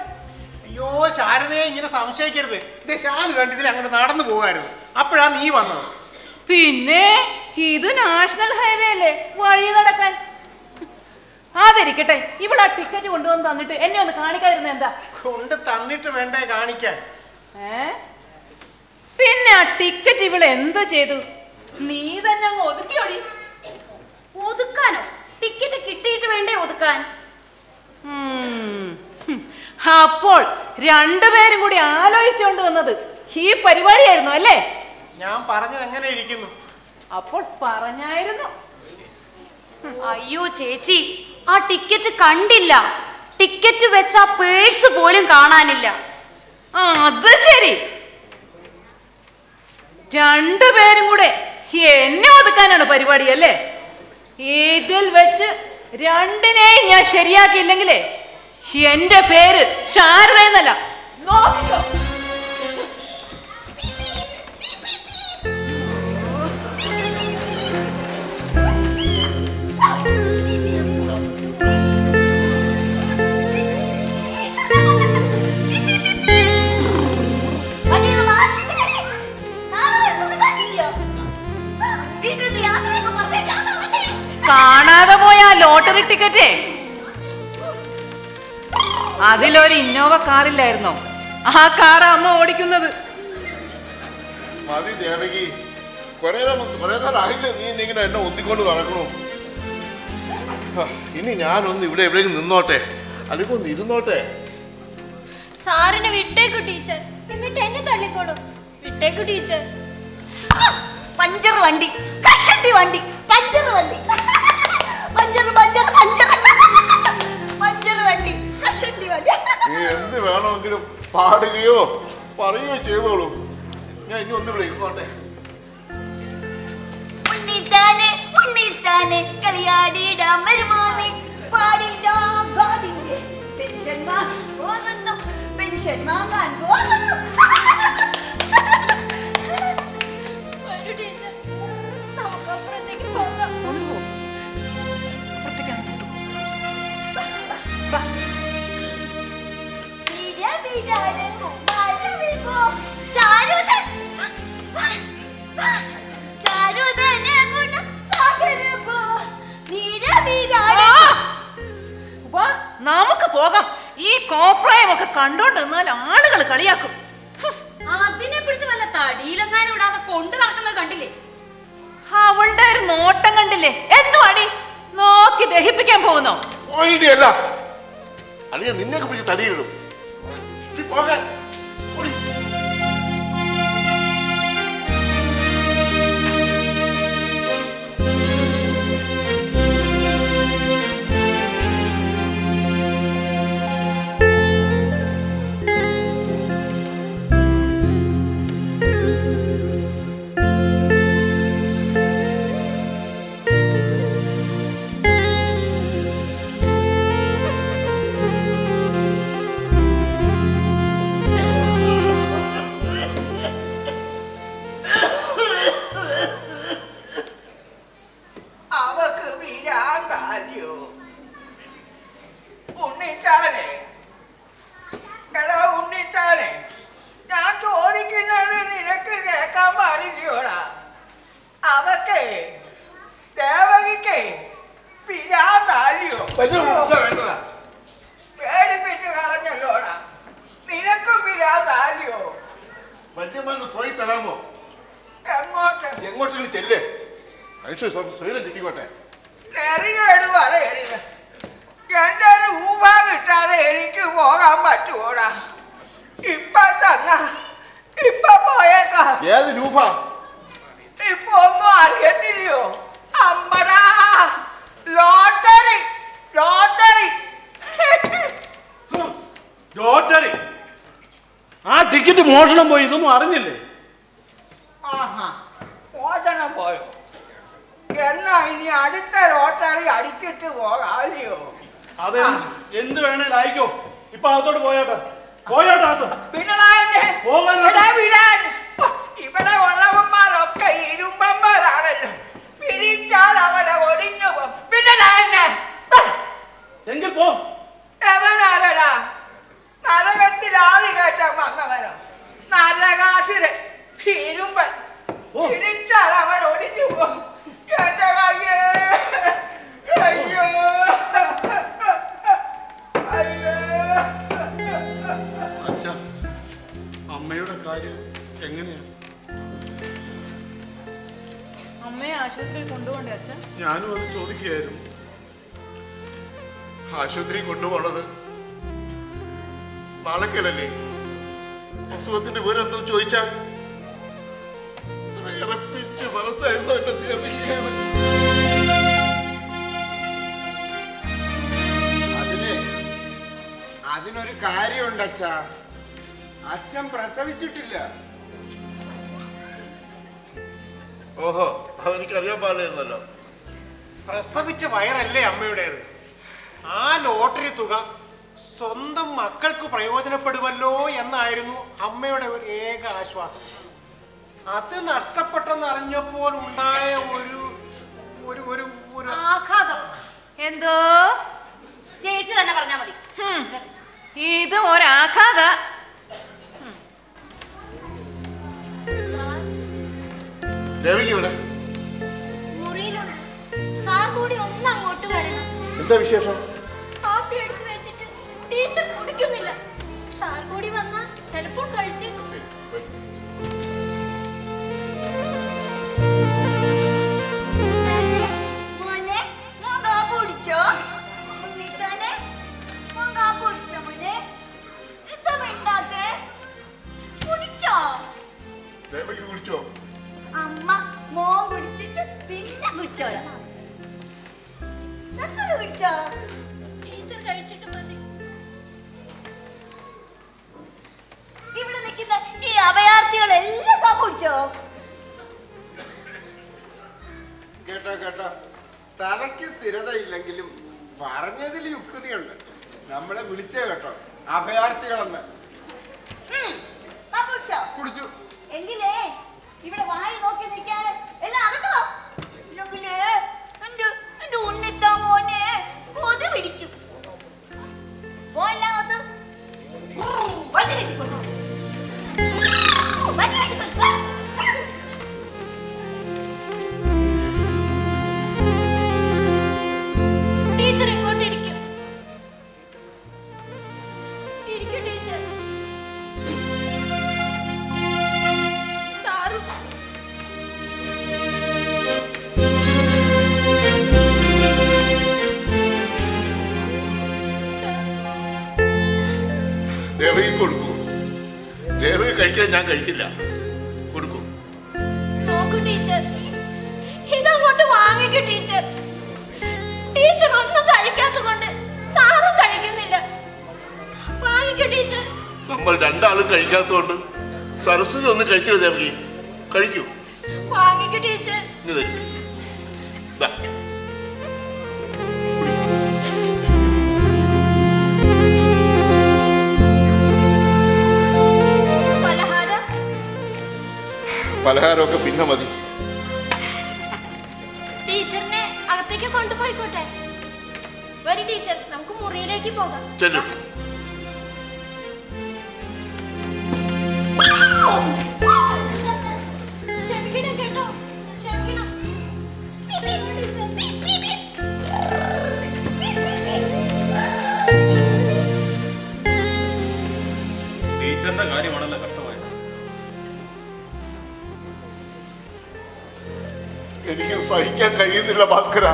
[SPEAKER 1] അയ്യോ ശാരദയെ ഇങ്ങനെ സംശയിക്കരുത്. ഇതേ ശാലു കണ്ടിതിൽ അങ്ങോട്ട് നടന്നു പോകായിരുന്നു. അപ്പോഴാ നീ വന്നത്.
[SPEAKER 4] പിന്നെ ഇത് നാഷണൽ ഹൈവേ അല്ലേ, വഴി നടക്കാൻ. അതിരിക്കട്ടെ, ഇവിടെ ആ ടിക്കറ്റ് കൊണ്ടുവന്ന് തന്നിട്ട് എന്നെ ഒന്ന് കാണിക്കാതിരുന്ന എന്താ?
[SPEAKER 1] കൊണ്ട് തന്നിട്ട് വേണ്ടേ കാണിക്കാൻ?
[SPEAKER 4] പിന്നെ ആ ടിക്കറ്റ് ഇവിടെ എന്തോ ചെയ്തു? നീ തന്നെ അങ്ങ് ഒതുക്കിയോടി.
[SPEAKER 5] ഒതുക്കാനോ? ടിക്കറ്റ് കിട്ടിയിട്ട് വേണ്ടേ ഒതുക്കാൻ?
[SPEAKER 4] അപ്പോൾ രണ്ടുപേരും കൂടി ആലോചിച്ചുകൊണ്ട് വന്നത് ഈ പരിപാടിയായിരുന്നു അല്ലേ?
[SPEAKER 1] ഞാൻ പറഞ്ഞത് എങ്ങനെ ഇരിക്കുന്നു?
[SPEAKER 4] അപ്പോൾ പറഞ്ഞായിരുന്നു.
[SPEAKER 5] അയ്യോ ചേച്ചി, ആ ടിക്കറ്റ് കണ്ടില്ല. ടിക്കറ്റ് വെച്ച പേഴ്സ് പോലും കാണാനില്ല.
[SPEAKER 4] അത് ശരി, രണ്ടുപേരും കൂടെ എന്നെ ഒതുക്കാനാണ് പരിപാടി അല്ലേ? ഇതിൽ വെച്ച് രണ്ടിനെയും ഞാൻ ശരിയാക്കിയില്ലെങ്കിലേ എന്റെ പേര് ശാരദ എന്നല്ല. നോക്കിക്കോ. കാണാതെ പോയ ലോട്ടറി ടിക്കറ്റേ അതിലൊരു ഇന്നോവ കാറില്ലായിരുന്നോ? ആ കാർ അമ്മ ഓടിക്കുന്നത്.
[SPEAKER 8] മതി ദേവകി, കുറെ നേരം ആയില്ലേ നീ ഇങ്ങനെ എന്നെ ഒന്നിക്കൊണ്ട് നടക്കണു. ഇനി ഞാനൊന്ന് ഇവിടെ എവിടെയെങ്കിലും നിന്നോട്ടെ, അല്ലെങ്കിൽ ഒന്ന് ഇരുന്നോട്ടെ.
[SPEAKER 5] സാറിനെ വിട്ടേക്കു ടീച്ചർ, എന്നിട്ട് എന്നെ തള്ളിക്കോളും. വിട്ടേക്കു ടീച്ചർ.
[SPEAKER 10] പഞ്ചർ വണ്ടി, കഷണ്ടി വണ്ടി, പഞ്ചർ വണ്ടി, പഞ്ചർ പഞ്ചർ പഞ്ചർ പഞ്ചർ വണ്ടി, കഷണ്ടി വണ്ടി.
[SPEAKER 8] നീ എന്ത് വേണമെങ്കിലും പാടുകയോ പറയുകയോ ചെയ്തോളൂ. ഞാൻ ഇനി ഒന്ന് ഇവിടെ ഇരുന്നോട്ടെ.
[SPEAKER 10] ഉണ്ണിത്താനെ ഉണ്ണിത്താനെ കളിയാടിയിടാൻ വരുമാനെ പാടില്ല ഗാഡിന്റെ പെൻഷൻ വാങ്ങാൻ പോകുന്നു, പെൻഷൻ വാങ്ങാൻ പോകുന്നു.
[SPEAKER 4] നമുക്ക് പോകാം. ഈ കോപ്രായമൊക്കെ കണ്ടോണ്ട് നിന്നാൽ ആളുകൾ കളിയാക്കും.
[SPEAKER 5] അതിനെ പിടിച്ച് വല്ല തടിയിലെങ്ങാനും ഇടാതെ കൊണ്ടു നടക്കുന്നത് കണ്ടില്ലേ?
[SPEAKER 4] അവളുടെ ഒരു നോട്ടം കണ്ടില്ലേ? എന്തുവാടി നോക്കി ദഹിപ്പിക്കാൻ പോകുന്നോ?
[SPEAKER 8] അല്ല അല്ലെങ്കിൽ നിന്നെയൊക്കെ പിടിച്ച് തടിയിടും. പോകാൻ പോയി തരാമോ? എങ്ങോട്ടെങ്കിലും ചെല്ലേ, സ്വയം കിട്ടിക്കോട്ടെ.
[SPEAKER 7] എന്റെ രൂപ കിട്ടാതെ എനിക്ക് പോകാൻ പറ്റുമോടാ? ഇപ്പൊ തന്ന ഇപ്പൊ പോയേക്കാം.
[SPEAKER 8] ഏത് രൂപ?
[SPEAKER 7] ഇപ്പൊ ഒന്നും അറിയത്തില്ലയോ? അമ്പടാ ലോട്ടറി ലോട്ടറി
[SPEAKER 2] ലോട്ടറി. ആ ടിക്കറ്റ് മോഷണം പോയി, ഇതൊന്നും അറിഞ്ഞില്ലേ?
[SPEAKER 7] മോചനം പോയോ? എന്നാ ഇനി അടുത്ത ലോട്ടറി അടിച്ചിട്ട് പോകാല്ലയോ?
[SPEAKER 2] അതെ, എന്ത് വേണേലും അയക്കോ. ഇപ്പൊ അകത്തോട്ട് പോയോട്ടെ, പോയോട്ടെ അകത്ത്.
[SPEAKER 7] ഇവിടെ ഉള്ളവന്മാരൊക്കെ ഇരുമ്പന്മാരാണല്ലോ. പിടിച്ചാൽ അവിടെ ഒടിഞ്ഞു പോകും.
[SPEAKER 2] എങ്കിൽ പോ.
[SPEAKER 7] എവനാരടാ? നരകത്തിൽ ആളി കയറ്റാൻ വന്നവനോ? നരകാസുരൻ ഇരുമ്പൻ. പിടിച്ചാൽ അവൻ ഒടിഞ്ഞു പോകും. എന്റെ കയ്യേ, അയ്യോ
[SPEAKER 2] അച്ഛാ, അമ്മയുടെ കാര്യം എങ്ങനെയാ?
[SPEAKER 4] അമ്മയെ ആശുപത്രിയിൽ കൊണ്ടുപോണ്ടേ അച്ഛൻ?
[SPEAKER 8] ഞാനും അത് ചോദിക്കുകയായിരുന്നു. ആശുപത്രി കൊണ്ടുപോണത് പാലക്കലല്ലേ? അസുഖത്തിന്റെ വിവരം എന്തോ ചോദിച്ചാൽ മനസ്സായിരുന്നു എന്റെ ദേവികയാണ്.
[SPEAKER 3] അതിനൊരു കാര്യമുണ്ട് അച്ഛാ. അച്ഛൻ പ്രസവിച്ചിട്ടില്ല.
[SPEAKER 8] ഓഹോ, അതെനിക്കറിയാൻ പാടില്ലായിരുന്നല്ലോ.
[SPEAKER 1] പ്രസവിച്ച വയറല്ലേ അമ്മയുടേത്. ആ ലോട്ടറി തുക സ്വന്തം മക്കൾക്ക് പ്രയോജനപ്പെടുമല്ലോ എന്നായിരുന്നു അമ്മയുടെ ഒരു ഏക ആശ്വാസം. അത് നഷ്ടപ്പെട്ടെന്ന് അറിഞ്ഞപ്പോൾ ഉണ്ടായ ഒരു ഒരു ഒരു ഒരു
[SPEAKER 4] ആഘാതം. എന്തോ
[SPEAKER 5] ചേച്ചി തന്നെ പറഞ്ഞാ മതി.
[SPEAKER 4] ഇത് ഒരാഘാത.
[SPEAKER 8] ദേവിക്ക് ഇവിടെ
[SPEAKER 5] മുറിയിലുണ്ട്. സാർ കൂടി ഒന്ന് അങ്ങോട്ട് വരണം.
[SPEAKER 8] എന്താ വിശേഷം?
[SPEAKER 5] കാപ്പി എടുത്തു വെച്ചിട്ട് ടീച്ചർ കുടിക്കുന്നില്ല. സാർ കൂടി വന്നാ ചിലപ്പോൾ കഴിച്ചേക്കും.
[SPEAKER 10] മോനെ മോൻ കാപ്പ് കുടിച്ചോ? ഉണ്ണിത്താനെ മോൻ കാപ്പ് കുടിച്ചോ മോനെ? എന്താ മിണ്ടാത്തെ? കുടിച്ചോ?
[SPEAKER 8] ദേവിക്ക് കുടിച്ചോ?
[SPEAKER 10] അമ്മ മോൻ കുടിച്ചിട്ട് പിന്നെ കുടിച്ചോളാം. സരസ്വതി കുടിച്ചോ?
[SPEAKER 5] ടീച്ചർ കഴിച്ചിട്ട് മതി.
[SPEAKER 10] ഇവിടെ നിൽക്കുന്ന ഈ അഭയാർത്ഥികളെല്ലാം കാപ്പ് കുടിച്ചോ?
[SPEAKER 3] കേട്ടോ കേട്ടോ, തലയ്ക്ക് സ്ഥിരത ഇല്ലെങ്കിലും പറഞ്ഞതിൽ യുക്തിയുണ്ട്. നമ്മളെ വിളിച്ചേ കേട്ടോ അഭയാർത്ഥികളെന്ന്.
[SPEAKER 10] കാപ്പ് കുടിച്ചോ?
[SPEAKER 3] കുടിച്ചു.
[SPEAKER 10] എങ്കിലേ ഇവിടെ വായി നോക്കി നിൽക്കാതെ എല്ലാം അകത്ത് വാ. ഇല്ലെങ്കിലേ എന്റെ ഉണ്ണിത്താ മോനെ കൊതു പിടിക്കും. പോയെല്ലാം അകത്ത്. വണ്ടി കയറ്റിക്കോ. വണ്ടി കയറ്റിക്കോ.
[SPEAKER 5] ടീച്ചർ ഇങ്ങോട്ട് ഇരിക്കും. ഇരിക്കും ടീച്ചർ. സാറും
[SPEAKER 8] ദേവിക്ക് കൊടുക്കൂ. ദേവിക്ക് കഴിക്കാൻ ഞാൻ കഴിക്കില്ല. കൊടുക്കൂ.
[SPEAKER 5] നോക്കൂ ടീച്ചർ, ഇതങ്ങോട്ട് വാങ്ങിക്കൂ ടീച്ചർ. ടീച്ചർ ഒന്നും കഴിക്കാത്തതുകൊണ്ട് സാറും കഴിക്കുന്നില്ല. വാങ്ങിക്കൂ ടീച്ചർ.
[SPEAKER 8] നമ്മൾ രണ്ടാളും കഴിക്കാത്തതുകൊണ്ട് സരസ്വതി ഒന്ന് കഴിച്ചത് ദേവകി. കഴിക്കൂ.
[SPEAKER 5] വാങ്ങിക്കൂ ടീച്ചർ.
[SPEAKER 8] ഇനി തരൂ. ദാ.
[SPEAKER 5] പലഹാരം
[SPEAKER 8] പലഹാരമൊക്കെ പിന്നെ മതി.
[SPEAKER 5] ടീച്ചറിനെ അകത്തേക്ക് കൊണ്ടുപോയിക്കോട്ടെ. വരൂ ടീച്ചർ, നമുക്ക് മുറിയിലേക്ക് പോകാം.
[SPEAKER 8] ചെല്ലും.
[SPEAKER 5] ക്ഷമിക്കണം കേട്ടോ, ക്ഷമിക്കണം. ടീച്ചർ.
[SPEAKER 6] ടീച്ചറിന്റെ കാര്യമാണല്ലോ കഷ്ടമായത്.
[SPEAKER 8] എനിക്ക് സഹിക്കാൻ കഴിയുന്നില്ല ഭാസ്കര.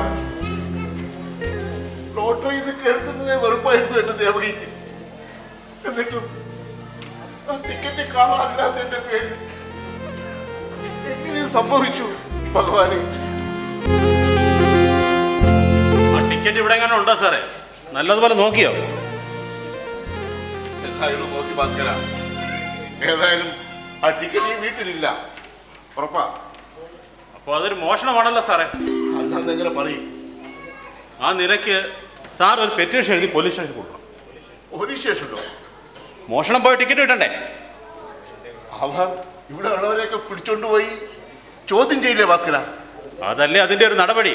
[SPEAKER 8] ലോട്ടറി ഇത് കേൾക്കുന്നതേ വെറുപ്പായിരുന്നു എന്റെ ദേവകിക്ക്. എന്നിട്ടും ആ ടിക്കറ്റ് കാണാനില്ലാത്തതിന്റെ പേരിൽ എങ്ങനെ സംഭവിച്ചു ഭഗവാനെ?
[SPEAKER 6] ആ ടിക്കറ്റ് ഇവിടെ എങ്ങനെ ഉണ്ടോ സാറേ? നല്ലതുപോലെ നോക്കിയോ?
[SPEAKER 8] എന്തായാലും നോക്കി ഭാസ്കര. ഏതായാലും ആ ടിക്കറ്റ് ഈ വീട്ടിലില്ല. ഉറപ്പാ?
[SPEAKER 6] അപ്പോൾ അതൊരു മോഷണമാണല്ലോ സാറേ.
[SPEAKER 8] അല്ലാന്ന് എങ്ങനെ പറയും?
[SPEAKER 6] ആ നിലയ്ക്ക് സാർ ഒരു പെറ്റീഷൻ എഴുതി പോലീസ് സ്റ്റേഷനിൽ കൊടുക്കണം.
[SPEAKER 8] പോലീസ് സ്റ്റേഷനിലോ?
[SPEAKER 6] മോഷണം പോയ ടിക്കറ്റ് കിട്ടണ്ടേ?
[SPEAKER 8] അവർ ഇവിടെ ഉള്ളവരെയൊക്കെ പിടിച്ചോണ്ട് പോയി ചോദ്യം ചെയ്യില്ലേ ഭാസ്കര?
[SPEAKER 6] അതല്ലേ അതിന്റെ ഒരു നടപടി.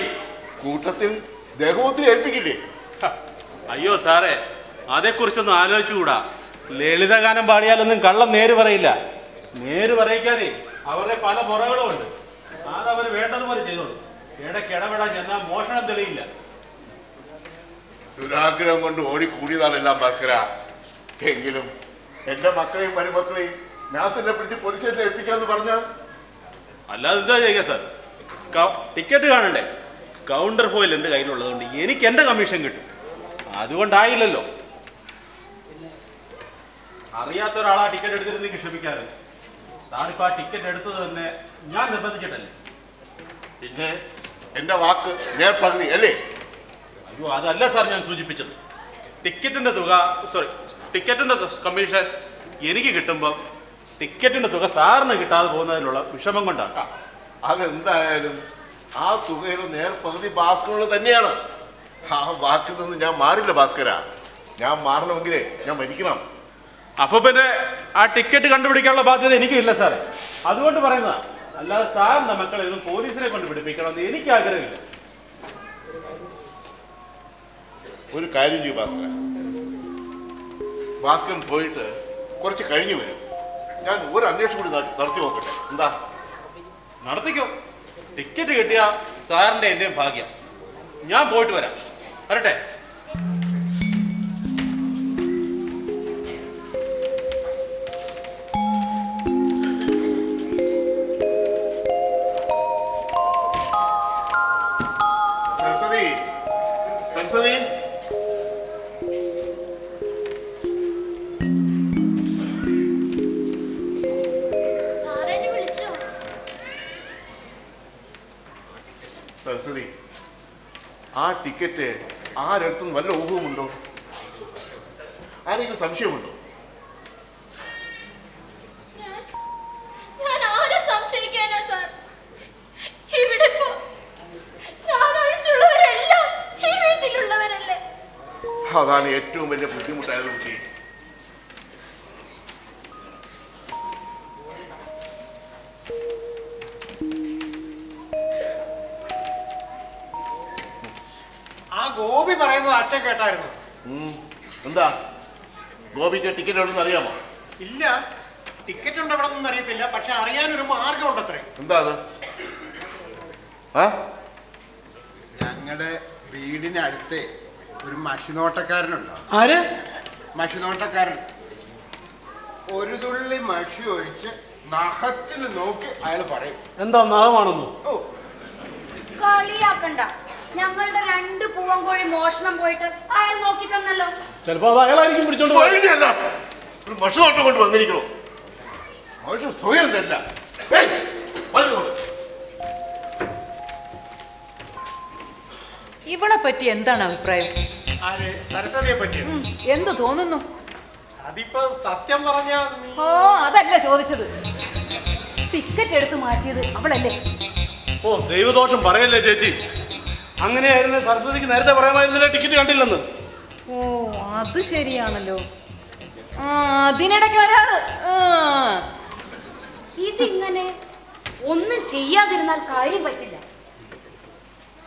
[SPEAKER 8] കൂട്ടത്തിൽ ദേഹോത്തിരി ഏൽപ്പിക്കില്ലേ?
[SPEAKER 6] അയ്യോ സാറേ, അതേക്കുറിച്ചൊന്നും ആലോചിച്ചുകൂടാ. ലളിതഗാനം പാടിയാലൊന്നും കള്ളം നേര് പറയില്ല. നേര് പറയിക്കാതെ അവരുടെ പല മുറകളും ഉണ്ട്. അതവർ വേണ്ടതുപോലെ ചെയ്തോളൂ. ഇടയ്ക്ക് ഇടപെടാൻ ചെന്നാൽ മോഷണം തെളിയില്ല.
[SPEAKER 8] ദുരാഗ്രഹം കൊണ്ട് ഓടിക്കൂടിയതാണെല്ലാം ഭാസ്കര. എങ്കിലും എന്റെ മക്കളെയും മരുമക്കളെയും ഞാൻ തന്നെ പിടിച്ച് പോലീസ് സ്റ്റേഷനിൽ ഏൽപ്പിക്കാന്ന് പറഞ്ഞാൽ
[SPEAKER 6] അല്ലാതെ എന്താ ചെയ്യുക സാർ? ടിക്കറ്റ് കാണണ്ടേ? കൗണ്ടർ ഫോയിൽ എൻ്റെ കയ്യിലുള്ളതുകൊണ്ട് എനിക്ക് എൻ്റെ കമ്മീഷൻ കിട്ടും. അതുകൊണ്ടായില്ലല്ലോ. അറിയാത്ത ഒരാളാ ടിക്കറ്റ് എടുത്തിരുന്നെങ്കിൽ ക്ഷമിക്കാറില്ല. സാറിപ്പോൾ ആ ടിക്കറ്റ് എടുത്തത് തന്നെ ഞാൻ നിർബന്ധിച്ചിട്ടല്ലേ?
[SPEAKER 8] പിന്നെ എന്റെ വാക്ക് നേർപകുതി അല്ലേ?
[SPEAKER 6] അയ്യോ, അതല്ല സാർ ഞാൻ സൂചിപ്പിച്ചത്. ടിക്കറ്റിന്റെ തുക ടിക്കറ്റിന്റെ കമ്മീഷൻ എനിക്ക് കിട്ടുമ്പോൾ ടിക്കറ്റിന്റെ തുക സാറിന് കിട്ടാതെ പോകുന്നതിലുള്ള വിഷമം കൊണ്ടാണ്.
[SPEAKER 8] അതെന്തായാലും ആ തുകയിൽ നേർപകുതി ഭാസ്കറിന് തന്നെയാണ്. ആ വാക്കിൽ നിന്ന് ഞാൻ മാറില്ല ഭാസ്കര. ഞാൻ മാറണമെങ്കിലേ ഞാൻ മരിക്കണം.
[SPEAKER 6] അപ്പൊ പിന്നെ ആ ടിക്കറ്റ് കണ്ടുപിടിക്കാനുള്ള ബാധ്യത എനിക്കില്ല സാറേ. അതുകൊണ്ട് പറയുന്നതാ. അല്ലാതെ സാറിന്റെ മക്കളെ ഒന്നും പോലീസിനെ കൊണ്ട് പിടിപ്പിക്കണമെന്ന് എനിക്ക് ആഗ്രഹമില്ല.
[SPEAKER 8] ഒരു കാര്യം ചെയ്യും ഭാസ്കര, ഭാസ്കരൻ പോയിട്ട് കുറച്ച് കഴിഞ്ഞു വരും. ഞാൻ ഒരു അന്വേഷണം കൂടി നടത്തി നോക്കട്ടെ. എന്താ?
[SPEAKER 6] നടത്തിക്കോ. ടിക്കറ്റ് കിട്ടിയ സാറിന്റെ എന്റെയും ഭാഗ്യം. ഞാൻ പോയിട്ട് വരാം. വരട്ടെ.
[SPEAKER 8] സരസ്വതി, സരസ്വതി,
[SPEAKER 5] സാറെന്നെ വിളിച്ചോ?
[SPEAKER 8] സരസ്വതി, ആ ടിക്കറ്റ് ആരടുത്തും വല്ല ഊഹവുമുണ്ടോ? ആരെങ്കിലും സംശയമുണ്ടോ?
[SPEAKER 5] ഞാൻ ആരെ സംശയിക്കാനാ സാർ? ഇവിടെ ഇപ്പോ ഞാനൊഴിച്ചുള്ളവരെല്ലാം ഈ വീട്ടിലുള്ളവരല്ലേ?
[SPEAKER 8] അതാണ് ഏറ്റവും വലിയ ബുദ്ധിമുട്ടായത് കുട്ടി.
[SPEAKER 1] ആ ഗോപി പറയുന്നത് അച്ഛൻ കേട്ടായിരുന്നു.
[SPEAKER 8] എന്താ ഗോപിക്ക് ടിക്കറ്റ് എവിടെ അറിയാമോ?
[SPEAKER 1] ഇല്ല, ടിക്കറ്റ് ഉണ്ട് എവിടെ നിന്നും അറിയത്തില്ല. പക്ഷെ അറിയാനൊരു മാർഗം ഉണ്ട്. അത്രേ.
[SPEAKER 8] എന്താ അത്?
[SPEAKER 3] ഞങ്ങളുടെ വീടിനടുത്ത് ഒരു മഷിനോട്ടക്കാരനുണ്ടോ?
[SPEAKER 1] ആര്?
[SPEAKER 3] മഷിനോട്ടക്കാരൻ. ഒരു തുള്ളി മഷി ഒഴിച്ച് നഖത്തിൽ നോക്കി അയാൾ പറയും
[SPEAKER 2] എന്താ നഖമാണെന്നോ?
[SPEAKER 3] ഓ,
[SPEAKER 10] കളിയാക്കണ്ട. ഞങ്ങളുടെ 2 പൂവൻകോഴി മോഷണം പോയിട്ട് അയാൾ നോക്കി തന്നല്ലോ.
[SPEAKER 2] ചിലപ്പോ അത് അയാളായിരിക്കും പിടിച്ചോണ്ട് പോയത്.
[SPEAKER 8] ഒരു മഷിനോട്ടം കൊണ്ട് വന്നിരിക്കണോ? മനുഷ്യ സ്വയം തരില്ല.
[SPEAKER 4] ഇവളെ പറ്റി എന്താണ് അഭിപ്രായം?
[SPEAKER 1] ആര്? സരസ്വതിയെ പറ്റിയോ?
[SPEAKER 4] എന്തു തോന്നുന്നു?
[SPEAKER 1] അതിപ്പോ സത്യം പറഞ്ഞ
[SPEAKER 4] ഓ, അതല്ല ചോദിച്ചത്. ടിക്കറ്റ് എടുത്ത് മാറ്റിയത് അവളല്ലേ?
[SPEAKER 2] ഓ, ദൈവദോഷം പറയല്ലേ ചേച്ചി. അങ്ങനെയായിരുന്നു സരസ്വതിക്ക് നേരത്തെ പറയാമായിരുന്നില്ല ടിക്കറ്റ് കണ്ടില്ലെന്ന്.
[SPEAKER 4] ഓ, അത് ശരിയാണല്ലോ. അതിനിടയ്ക്ക് ഒരാള്
[SPEAKER 10] ഇതിങ്ങനെ ഒന്നും ചെയ്യാതിരുന്നാൽ കാര്യം പറ്റില്ല.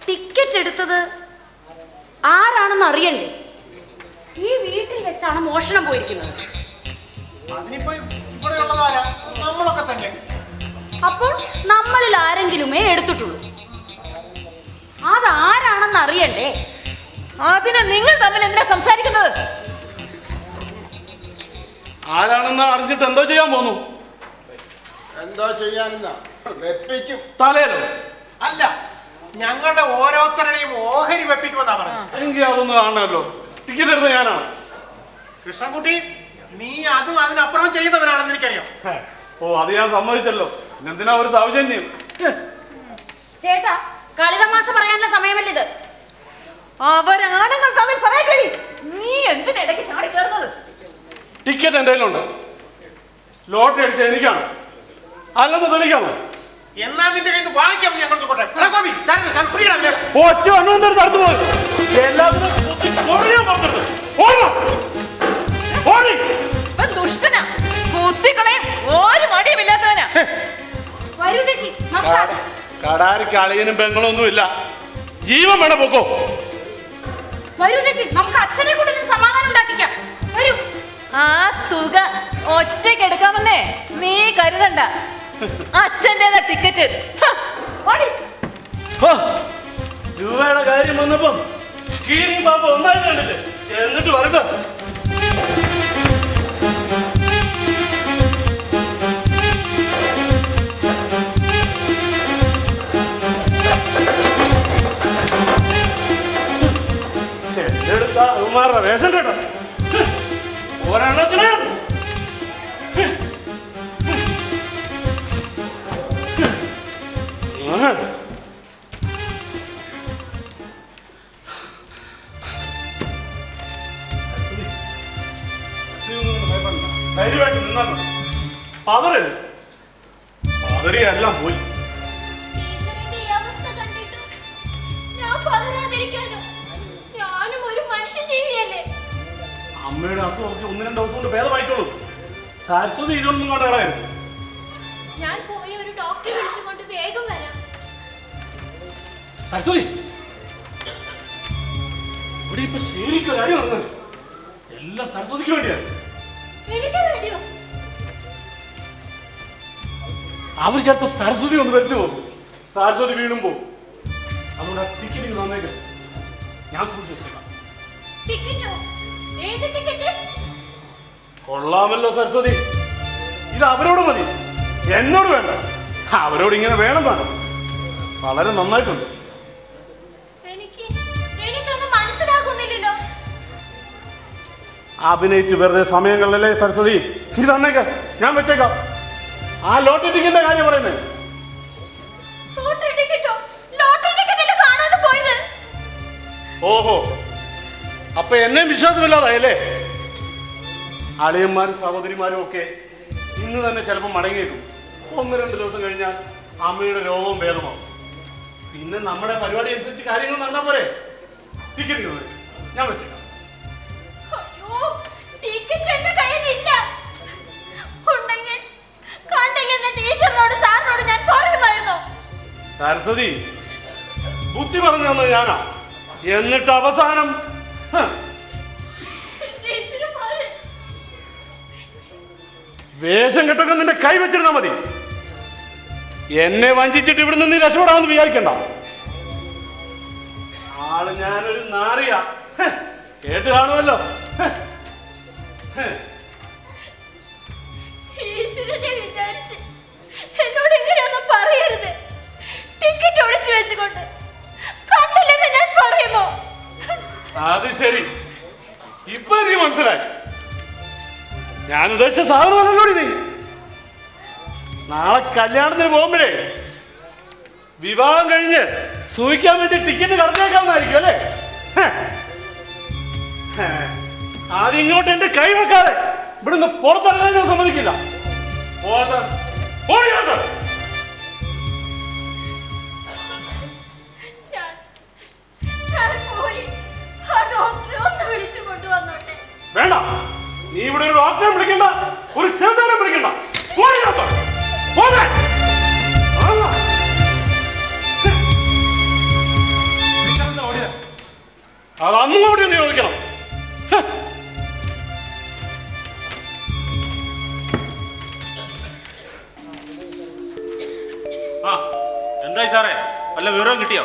[SPEAKER 10] ടിക്കറ്റ് എടുത്തത് ആരാണെന്ന് അറിയണ്ടേ? ഈ വീട്ടിൽ വെച്ചാണ് മോഷണം പോയിരിക്കുന്നത്.
[SPEAKER 1] അതിനിപ്പോ ഇവിടെ ഉള്ളതാരാ? നമ്മളൊക്കെ തന്നെ.
[SPEAKER 10] അപ്പോൾ നമ്മളിൽ ആരെങ്കിലുമേ എടുത്തിട്ടുള്ളൂ. അതാരാണെന്ന് അറിയണ്ടേ?
[SPEAKER 4] അതിന് നിങ്ങൾ തമ്മിൽ എന്തിനാ സംസാരിക്കുന്നത്?
[SPEAKER 2] ആരാണെന്ന് അറിഞ്ഞിട്ട് എന്തോ ചെയ്യാൻ പോന്നു?
[SPEAKER 3] എന്തോ ചെയ്യാനെന്നാ? വെപ്പിക്കും.
[SPEAKER 2] തലയിലോ?
[SPEAKER 1] അല്ല, ഞങ്ങളുടെ ഓരോരുത്തരുടെയും ഓഹരി വെപ്പിക്കുമെന്നാ പറഞ്ഞത്.
[SPEAKER 2] എനിക്ക് അതൊന്നും കാണണമല്ലോ. ടിക്കറ്റ് എടുത്ത ഞാനാണ്.
[SPEAKER 1] കൃഷ്ണൻകുട്ടി, നീ അതും അതിനപ്പുറം ചെയ്യുന്നവനാണെന്ന് എനിക്കറിയാം.
[SPEAKER 2] ഓ, അത് ഞാൻ സമ്മതിച്ചല്ലോ. എന്തിനാ ഒരു സൗജന്യം?
[SPEAKER 10] ചേട്ടാ, കളിതമാശ പറയാനുള്ള സമയമല്ലിത്.
[SPEAKER 4] അവരാണുങ്ങൾ തമ്മിൽ പറയട്ടെടി. നീ എന്തിനിടയ്ക്ക് ചാടി കയറുന്നത്?
[SPEAKER 2] ടിക്കറ്റ് എൻ്റെ കയ്യിലുണ്ട്. ലോട്ടറി അടിച്ചത് എനിക്കാണ്. അല്ലെന്ന് തെളിയിക്കാമോ?
[SPEAKER 1] എന്നാ നിന്റെ കയ്യിൽ നിന്ന് വാങ്ങിക്കാം. ഞങ്ങൾ നോക്കട്ടെ.
[SPEAKER 2] ഒറ്റ അണ്ണൂന്റെ അടുത്ത് പോയി എല്ലാത്തിനും
[SPEAKER 4] ദുഷ്ടനാ, കുത്തിക്കളെ. ഒരു മടിയുമില്ലാത്തവനാ.
[SPEAKER 10] വരൂ ചേച്ചി.
[SPEAKER 2] കടാരിക്ക് അളിയനും പെങ്ങളൊന്നും ഇല്ല. ജീവൻ വേണം പോക്കോ.
[SPEAKER 10] വരൂ ചേച്ചി, നമുക്ക് അച്ഛനെ കൂടി സമാധാനം ഉണ്ടാക്കിക്കാം. വരൂ.
[SPEAKER 4] ആ തുക ഒറ്റയ്ക്ക് എടുക്കാമെന്നേ നീ കരുതണ്ട. അച്ഛൻ്റെതാ ടിക്കറ്റ്.
[SPEAKER 2] രൂപയുടെ കാര്യം വന്നപ്പം കീരി പാപ്പ ഒന്നായി കണ്ടില്ലേ? എന്നിട്ട് വരട്ടെ. എന്റെ അവന്മാരുടെ വേഷം കേട്ടോ. ഒരെണ്ണത്തിന് ധൈര്യമായിട്ട് നിന്നാൽ മതി. പതറരുത്. പതറിയെല്ലാം പോയി.
[SPEAKER 5] ടീച്ചറിന്റെ ഈ അവസ്ഥ കണ്ടിട്ട് ഞാൻ പതറാതിരിക്കാനോ? ഞാനും ഒരു മനുഷ്യജീവിയല്ലേ.
[SPEAKER 2] അമ്മയുടെ അസുഖമൊക്കെ 1-2 ദിവസം കൊണ്ട് ഭേദമായിക്കോളൂ. സരസ്വതി ഇതൊന്നും കൊണ്ട് കളയരുത്.
[SPEAKER 5] ഞാൻ പോയി ഒരു ഡോക്ടറെ വിളിച്ചുകൊണ്ട് വേഗം വരാം.
[SPEAKER 2] സരസ്വതി, ഇവിടെ ഇപ്പൊ ശരിക്കും അടി വന്നത് എല്ലാം സരസ്വതിക്ക് വേണ്ടിയാണ്.
[SPEAKER 5] എനിക്ക് വേണ്ടിയോ?
[SPEAKER 2] അവർ ചിലപ്പോ സരസ്വതി ഒന്ന് വരുത്തി പോകും. സരസ്വതി വീണും പോകും. അതുകൊണ്ട് ആ ടിക്കറ്റ് തന്നേക്ക്. ഞാൻ സൂക്ഷിച്ചേക്കാം.
[SPEAKER 5] ടിക്കറ്റോ? ഏത് ടിക്കറ്റ്?
[SPEAKER 2] കൊള്ളാമല്ലോ സരസ്വതി. ഇത് അവരോട് മതി, എന്നോട് വേണ്ട. അവരോട് ഇങ്ങനെ വേണം വേണം. വളരെ നന്നായിട്ടുണ്ട്.
[SPEAKER 5] എനിക്കൊന്നും മനസ്സിലാകുന്നില്ലല്ലോ.
[SPEAKER 2] അഭിനയിച്ച് വെറുതെ സമയങ്ങളിലല്ലേ സരസ്വതി. ഇത് തന്നേക്ക, ഞാൻ വെച്ചേക്കാം. ആ ലോട്ടറി ടിക്കറ്റിന്റെ കാര്യം പറയുന്നത്.
[SPEAKER 5] ലോട്ടറി ടിക്കറ്റോ? ലോട്ടറി ടിക്കറ്റ് കാണാതെ പോയത്.
[SPEAKER 2] ഓഹോ, അപ്പൊ എന്നെയും വിശ്വാസമില്ലാതായല്ലേ? അളിയന്മാരും സഹോദരിമാരും ഒക്കെ ഇന്ന് തന്നെ ചിലപ്പോൾ മടങ്ങിയേക്കും. 1-2 ദിവസം കഴിഞ്ഞാൽ അമ്മയുടെ രോഗവും ഭേദമാവും. പിന്നെ നമ്മുടെ പരിപാടി അനുസരിച്ച് കാര്യങ്ങൾ നടന്നാൽ പോരെ. ടിക്കറ്റ് ഞാൻ വെച്ചേക്കാം.
[SPEAKER 5] അയ്യോ, ടിക്കറ്റ് എന്റെ കയ്യിലില്ല. ഉണ്ടെങ്കിൽ കണ്ടില്ലെന്ന് ടീച്ചറിനോട് സാറിനോട് ഞാൻ പറയുമായിരുന്നു.
[SPEAKER 2] സരസ്വതി, ബുദ്ധി പറഞ്ഞു തന്നത് ഞാനാ. എന്നിട്ട് അവസാനം വേഷം കെട്ടൊക്കെ നിന്റെ കൈ വെച്ചിരുന്നാ മതി. എന്നെ വഞ്ചിച്ചിട്ട് ഇവിടെ നിന്ന് രക്ഷപ്പെടാമെന്ന് വിചാരിക്കണ്ട. ആള് ഞാനൊരു നാറിയ കേട്ട് കാണുമല്ലോ.
[SPEAKER 5] ഈശ്വരനെ വിചാരിച്ച് എന്നോട് ഇങ്ങനെയൊന്നും പറയരുത്. ടിക്കറ്റ് ഒളിച്ചു വെച്ചുകൊണ്ട് കണ്ടില്ലെന്ന് ഞാൻ പറയുമോ?
[SPEAKER 2] അത് ശരി, ഇപ്പൊ നീ മനസ്സിലായി. ഞാൻ ഉദ്ദേശിച്ച സാധനമല്ലോ നീ. നാളെ കല്യാണത്തിന് പോകുമ്പോഴേ വിവാഹം കഴിഞ്ഞ് സൂഹിക്കാൻ വേണ്ടി ടിക്കറ്റ് കടന്നേക്കാവുന്നതായിരിക്കും അല്ലേ? അതിങ്ങോട്ട് എന്റെ കൈ വെക്കാതെ ഇവിടുന്ന് പുറത്തിറങ്ങാൻ ഞാൻ സമ്മതിക്കില്ല. വേണ്ട, നീ ഇവിടെ ഒരു ഡോക്ടറെ വിളിക്കണ്ട, ഒരു ചെറുതാനെ വിളിക്കണ്ട. അത് അങ്ങോട്ട് നീ ചോദിക്കണം.
[SPEAKER 6] ആ, എന്തായി സാറേ, വല്ല വിവരവും കിട്ടിയോ?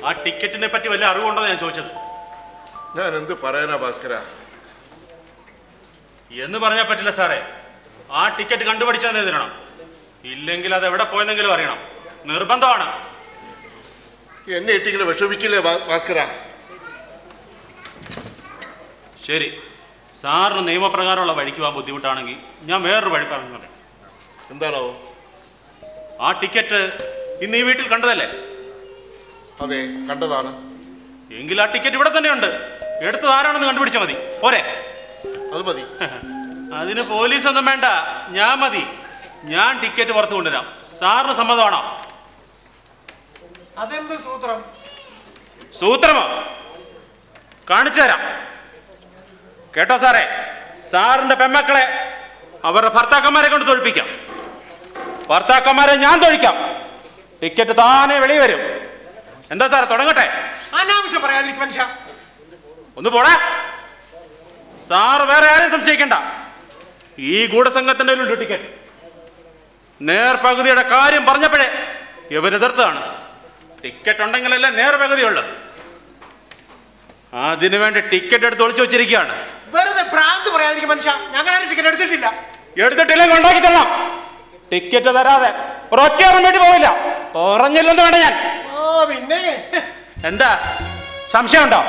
[SPEAKER 6] ആ ടിക്കറ്റിനെ പറ്റി വല്ല അറിവുണ്ടോ ഞാൻ ചോദിച്ചത്.
[SPEAKER 8] ഞാൻ എന്ത് പറയാനാ ഭാസ്കര?
[SPEAKER 6] എന്ന് പറഞ്ഞാൽ പറ്റില്ല സാറേ. ആ ടിക്കറ്റ് കണ്ടുപിടിച്ചത് തരണം. ഇല്ലെങ്കിൽ അത് എവിടെ പോയെന്നെങ്കിലും അറിയണം. നിർബന്ധമാണ്.
[SPEAKER 8] എന്നെ ഇട്ടിങ്ങനെ വിഷമിക്കില്ലേ ഭാസ്കര?
[SPEAKER 6] ശരി, സാറിന് നിയമപ്രകാരമുള്ള വഴിക്ക് പോകാൻ ബുദ്ധിമുട്ടാണെങ്കിൽ ഞാൻ വേറൊരു വഴി പറഞ്ഞു.
[SPEAKER 8] എന്താണോ?
[SPEAKER 6] ആ ടിക്കറ്റ് ഇന്ന് ഈ വീട്ടിൽ കണ്ടതല്ലേ?
[SPEAKER 8] അതെ, കണ്ടതാണ്.
[SPEAKER 6] എങ്കിൽ ആ ടിക്കറ്റ് ഇവിടെ തന്നെയുണ്ട്. എടുത്തത് ആരാണെന്ന് കണ്ടുപിടിച്ചാൽ മതി. പോരെ?
[SPEAKER 8] അത് മതി.
[SPEAKER 6] അതിന് പോലീസ് ഒന്നും വേണ്ട, ഞാൻ മതി. ഞാൻ ടിക്കറ്റ് പുറത്തു കൊണ്ടുവരാം. സാറിന് സമ്മതമാണോ?
[SPEAKER 1] അതെന്ത് സൂത്രം?
[SPEAKER 6] സൂത്രമോ? കാണിച്ചു തരാം. കേട്ടോ സാറേ, സാറിന്റെ പെമ്മക്കളെ അവരുടെ ഭർത്താക്കന്മാരെ കൊണ്ട് തൊഴിപ്പിക്കാം. ഭർത്താക്കന്മാരെ ഞാൻ തൊഴിക്കാം. ടിക്കറ്റ് താനെ വെളി വരും. എന്താ സാറേ, തുടങ്ങട്ടെ?
[SPEAKER 1] അനാവശ്യം പറയാതിരിക്കും മനുഷ്യ.
[SPEAKER 6] ഒന്ന് പോടാ. സാറ് വേറെ ആരെയും സംശയിക്കണ്ട. ഈ ഗൂഢസംഘത്തിന്റെ ടിക്കറ്റ് നേർപകുതിയുടെ കാര്യം പറഞ്ഞപ്പോഴേ ഇവരെതിർത്താണ്. ടിക്കറ്റ് ഉണ്ടെങ്കിലല്ലേ നേർപകുതിയുള്ളു. അതിനു വേണ്ടി ടിക്കറ്റ് എടുത്ത് ഒളിച്ചു വെച്ചിരിക്കുകയാണ്.
[SPEAKER 1] വെറുതെ ഭ്രാന്ത് പറയാതിരിക്കും മനുഷ്യ. ഞങ്ങളാരും ടിക്കറ്റ് എടുത്തിട്ടില്ല.
[SPEAKER 6] എടുത്തിട്ടില്ലെങ്കിൽ ഉണ്ടാക്കി തരണം. ടിക്കറ്റ് തരാതെ ഒരൊറ്റ വേണ്ടി പോവില്ല. പറഞ്ഞില്ലെന്ന് വേണ്ട ഞാൻ.
[SPEAKER 1] ഓ പിന്നെ
[SPEAKER 6] എന്താ സംശയമുണ്ടോ?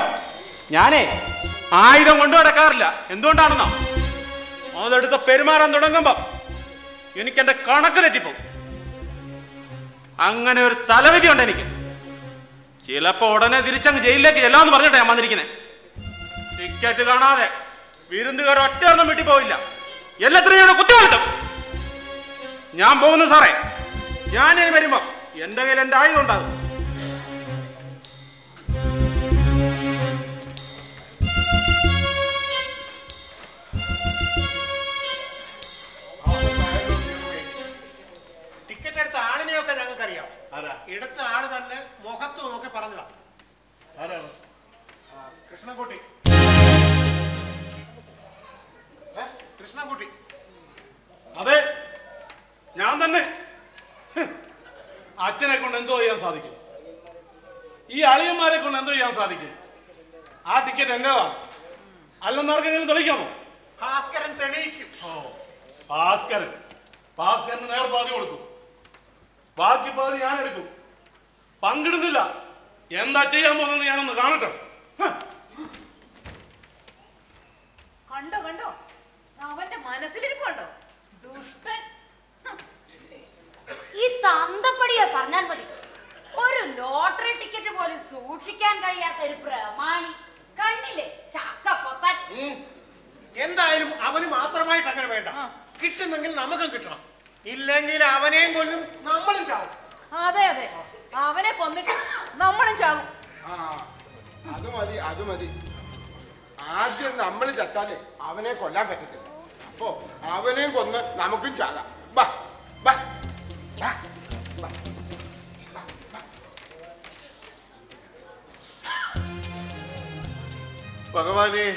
[SPEAKER 6] ഞാനേ ആയുധം കൊണ്ടു നടക്കാറില്ല. എന്തുകൊണ്ടാണെന്നോ, അതെടുത്ത് പെരുമാറാൻ തുടങ്ങുമ്പോ എനിക്കെന്റെ കണക്ക് തെറ്റിപ്പോകും. അങ്ങനെ ഒരു തലവിധി ഉണ്ട് എനിക്ക്. ചിലപ്പോ ഉടനെ തിരിച്ചങ്ങ് ജയിലിലേക്ക് ചെല്ലാന്ന് പറഞ്ഞിട്ടാ ഞാൻ വന്നിരിക്കുന്നത്. ടിക്കറ്റ് കാണാതെ വിരുന്നുകാർ ഒറ്റ ഒന്നും വീട്ടിൽ പോവില്ല. എല്ലാത്തിനും കുറ്റവാളിത്തം. ഞാൻ പോകുന്നു സാറേ. ഞാനിനി വരുമ്പോ എന്റെ കയ്യിൽ എന്റെ ആയുധം ഉണ്ടാകും.
[SPEAKER 1] ടിക്കറ്റ് എടുത്ത ആളിനെയൊക്കെ ഞങ്ങൾക്കറിയാം. എടുത്ത ആള് തന്നെ മുഖത്ത് നോക്കി പറഞ്ഞതാ.
[SPEAKER 8] ആരാണ്?
[SPEAKER 1] കൃഷ്ണൻകുട്ടി. കൃഷ്ണൻകുട്ടി.
[SPEAKER 2] അതെ, ഞാൻ തന്നെ. അച്ഛനെ കൊണ്ട് എന്തോ ചെയ്യാൻ സാധിക്കും? ഈ അളിയന്മാരെ കൊണ്ട് എന്തോ ചെയ്യാൻ സാധിക്കും? ആ ടിക്കറ്റ് എന്റേതാണ്. അല്ലെന്നാർക്കെങ്കിലും തെളിയിക്കാമോ?
[SPEAKER 1] ഭാസ്കരൻ തെളിയിക്കും.
[SPEAKER 2] ഭാസ്കരന് നേർപാതി കൊടുക്കും. ബാക്കി പാതി ഞാൻ എടുക്കും. പങ്കിടുന്നില്ല. എന്താ ചെയ്യാൻ പോകുന്നത് ഞാനൊന്ന് കാണട്ടെ.
[SPEAKER 4] കണ്ടോ കണ്ടോ, അവന്റെ മനസ്സിലിരിപ്പുണ്ടോ ദുഷ്ടൻ.
[SPEAKER 10] ഈ തന്തപ്പടിയെ പറഞ്ഞാൽ മതി. ഒരു ലോട്ടറി ടിക്കറ്റ് പോലും സൂക്ഷിക്കാൻ കഴിയാത്ത ഒരു പ്രമാണി. കണ്ടില്ലേ ചക്കപ്പൊത്തൻ.
[SPEAKER 1] എന്തായാലും അവന് മാത്രമായിട്ട് അങ്ങനെ വേണ്ട. കിട്ടുന്നെങ്കിൽ നമുക്കും കിട്ടണം. ഇല്ലെങ്കിൽ അവനെയും കൊല്ലും, നമ്മളും ചാവും.
[SPEAKER 4] അതെ അതെ, അവനെ കൊന്നിട്ട് നമ്മളും ചാകും.
[SPEAKER 3] അത് മതി. ആദ്യം നമ്മൾ ചത്താലേ അവനെ കൊല്ലാൻ പറ്റത്തില്ല. അപ്പോ അവനെയും കൊന്ന് നമുക്കും ചാകാം.
[SPEAKER 8] ഭഗവാനെ,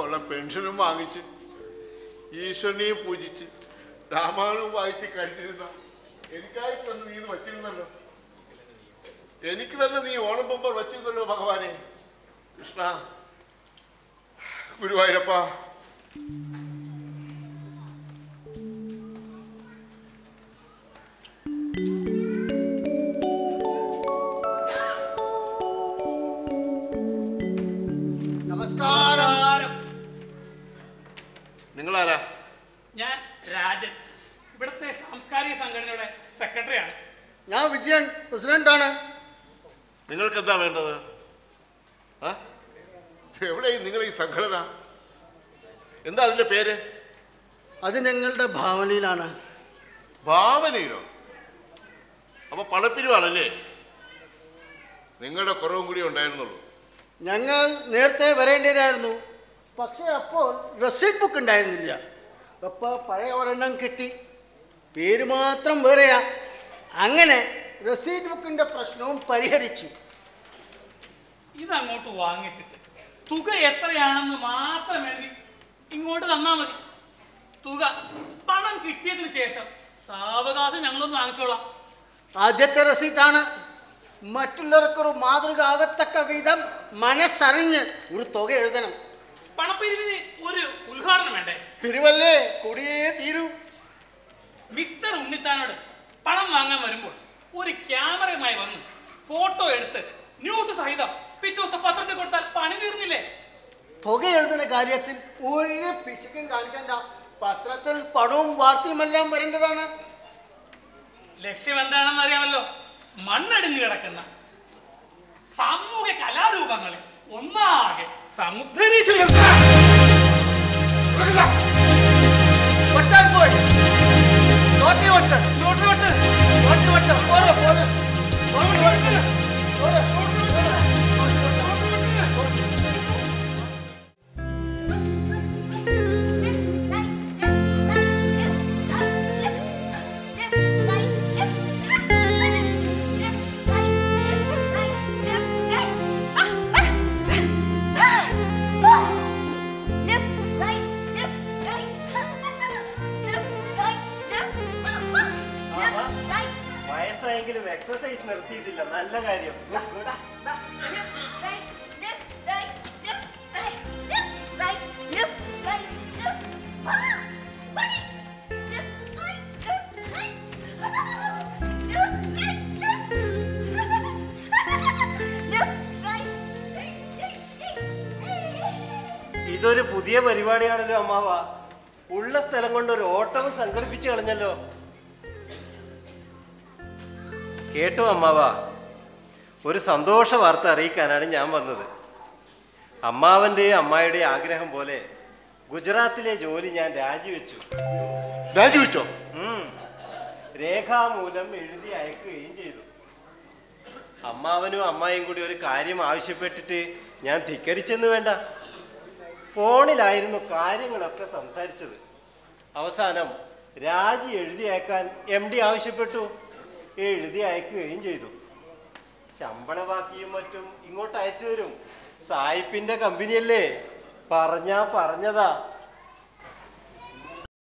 [SPEAKER 8] ഉള്ള പെൻഷനും വാങ്ങിച്ച് ഈശ്വരനെയും പൂജിച്ച് രാമായണവും വായിച്ച് കഴിഞ്ഞിരുന്ന എനിക്കായിട്ട് തന്നെ നീ ഇത് വച്ചിരുന്നല്ലോ. എനിക്ക് തന്നെ നീ ഓണം ബമ്പർ വച്ചിരുന്നല്ലോ ഭഗവാനെ. കൃഷ്ണ, ഗുരുവായൂരപ്പ,
[SPEAKER 11] നമസ്കാരം.
[SPEAKER 8] നിങ്ങളാരാ?
[SPEAKER 11] ഞാൻ രാജൻ, ഇവിടുത്തെ സാംസ്കാരിക സംഘടനയുടെ സെക്രട്ടറിയാണ്.
[SPEAKER 12] ഞാൻ വിജയൻ, പ്രസിഡന്റാണ്.
[SPEAKER 8] നിങ്ങൾക്ക് എന്താ വേണ്ടത്? എവിടെയും നിങ്ങൾ ഈ സംഘടന? എന്താ അതിന്റെ പേര്?
[SPEAKER 12] അത് ഞങ്ങളുടെ ഭാവനയിലാണ്.
[SPEAKER 8] ഭാവനയിലോ? അപ്പൊ പണപ്പിരിവാണല്ലേ? നിങ്ങളുടെ കുറവും കൂടി ഉണ്ടായിരുന്നുള്ളൂ.
[SPEAKER 12] ഞങ്ങൾ നേരത്തെ വരേണ്ടതായിരുന്നു, പക്ഷെ അപ്പോൾ റെസീറ്റ് ബുക്ക് ഉണ്ടായിരുന്നില്ല. അപ്പൊ പഴയ ഒരെണ്ണം കിട്ടി, പേര് മാത്രം വേറെയാ. അങ്ങനെ റെസീറ്റ് ബുക്കിന്റെ പ്രശ്നവും പരിഹരിച്ചു.
[SPEAKER 11] ഇതങ്ങോട്ട് വാങ്ങിച്ചിട്ട് തുക എത്രയാണെന്ന് മാത്രം എഴുതി ഇങ്ങോട്ട് തന്നാ മതി. തുക പണം കിട്ടിയതിന് ശേഷം സാവകാശം ഞങ്ങളൊന്ന് വാങ്ങിച്ചോളാം.
[SPEAKER 12] ആദ്യത്തെ റെസീറ്റാണ്. മറ്റുള്ളവർക്കൊരു മാതൃക ആകത്തക്ക വിധം മനസ്സറിഞ്ഞ് ഒരു തുക എഴുതണം.
[SPEAKER 11] പണപ്പിരിവിന് ഒരു ഉദ്ഘാടനം വേണ്ടേ?
[SPEAKER 12] പിരിവല്ലേ കൂടിയേ തീരൂ.
[SPEAKER 11] മിസ്റ്റർ ഉണ്ണിത്താനോട് പണം വാങ്ങാൻ വരുമ്പോൾ ഒരു ക്യാമറയുമായി വന്ന് ഫോട്ടോ എടുത്ത് ന്യൂസ് സഹിതം പിറ്റേ ദിവസം പത്രത്തിൽ കൊടുത്താൽ പണി തീർന്നില്ലേ?
[SPEAKER 12] തുക എഴുതുന്ന കാര്യത്തിൽ ഒരു പിശുക്കും കാണിക്കണ്ട. പത്രത്തിൽ പണവും വാർത്തയുമെല്ലാം വരേണ്ടതാണ്.
[SPEAKER 11] ലക്ഷ്യം എന്താണെന്ന് അറിയാമല്ലോ. മണ്ണടിഞ്ഞു കിടക്കുന്ന സാമൂഹ്യ കലാരൂപങ്ങളെ ഒന്നാകെ സമുദ്ധരിച്ചു
[SPEAKER 13] വയസ്സായെങ്കിലും എക്സസൈസ് നിർത്തിയിട്ടില്ല. നല്ല കാര്യം. ഇതൊരു പുതിയ പരിപാടിയാണല്ലോ അമ്മാവ. ഉള്ള സ്ഥലം കൊണ്ട് ഒരു ഓട്ടം സംഘടിപ്പിച്ചു കളഞ്ഞല്ലോ. കേട്ടോ അമ്മാവ, ഒരു സന്തോഷ വാർത്ത അറിയിക്കാനാണ് ഞാൻ വന്നത്. അമ്മാവൻ്റെയും അമ്മായിയുടെയും ആഗ്രഹം പോലെ ഗുജറാത്തിലെ ജോലി ഞാൻ രാജിവെച്ചു.
[SPEAKER 8] രാജിവെച്ചോ?
[SPEAKER 13] രേഖാമൂലം എഴുതി അയക്കുകയും ചെയ്തു. അമ്മാവനും അമ്മായിയും കൂടി ഒരു കാര്യം ആവശ്യപ്പെട്ടിട്ട് ഞാൻ ധിക്കരിച്ചെന്ന് വേണ്ട. ഫോണിലായിരുന്നു കാര്യങ്ങളൊക്കെ സംസാരിച്ചത്. അവസാനം രാജി എഴുതി അയക്കാൻ MD ആവശ്യപ്പെട്ടു. എഴുതി അയക്കുകയും ചെയ്തു. ശമ്പള ബാക്കിയും മറ്റും ഇങ്ങോട്ട് അയച്ചു തരും. സായിപ്പിന്റെ കമ്പനിയല്ലേ, പറഞ്ഞതാ.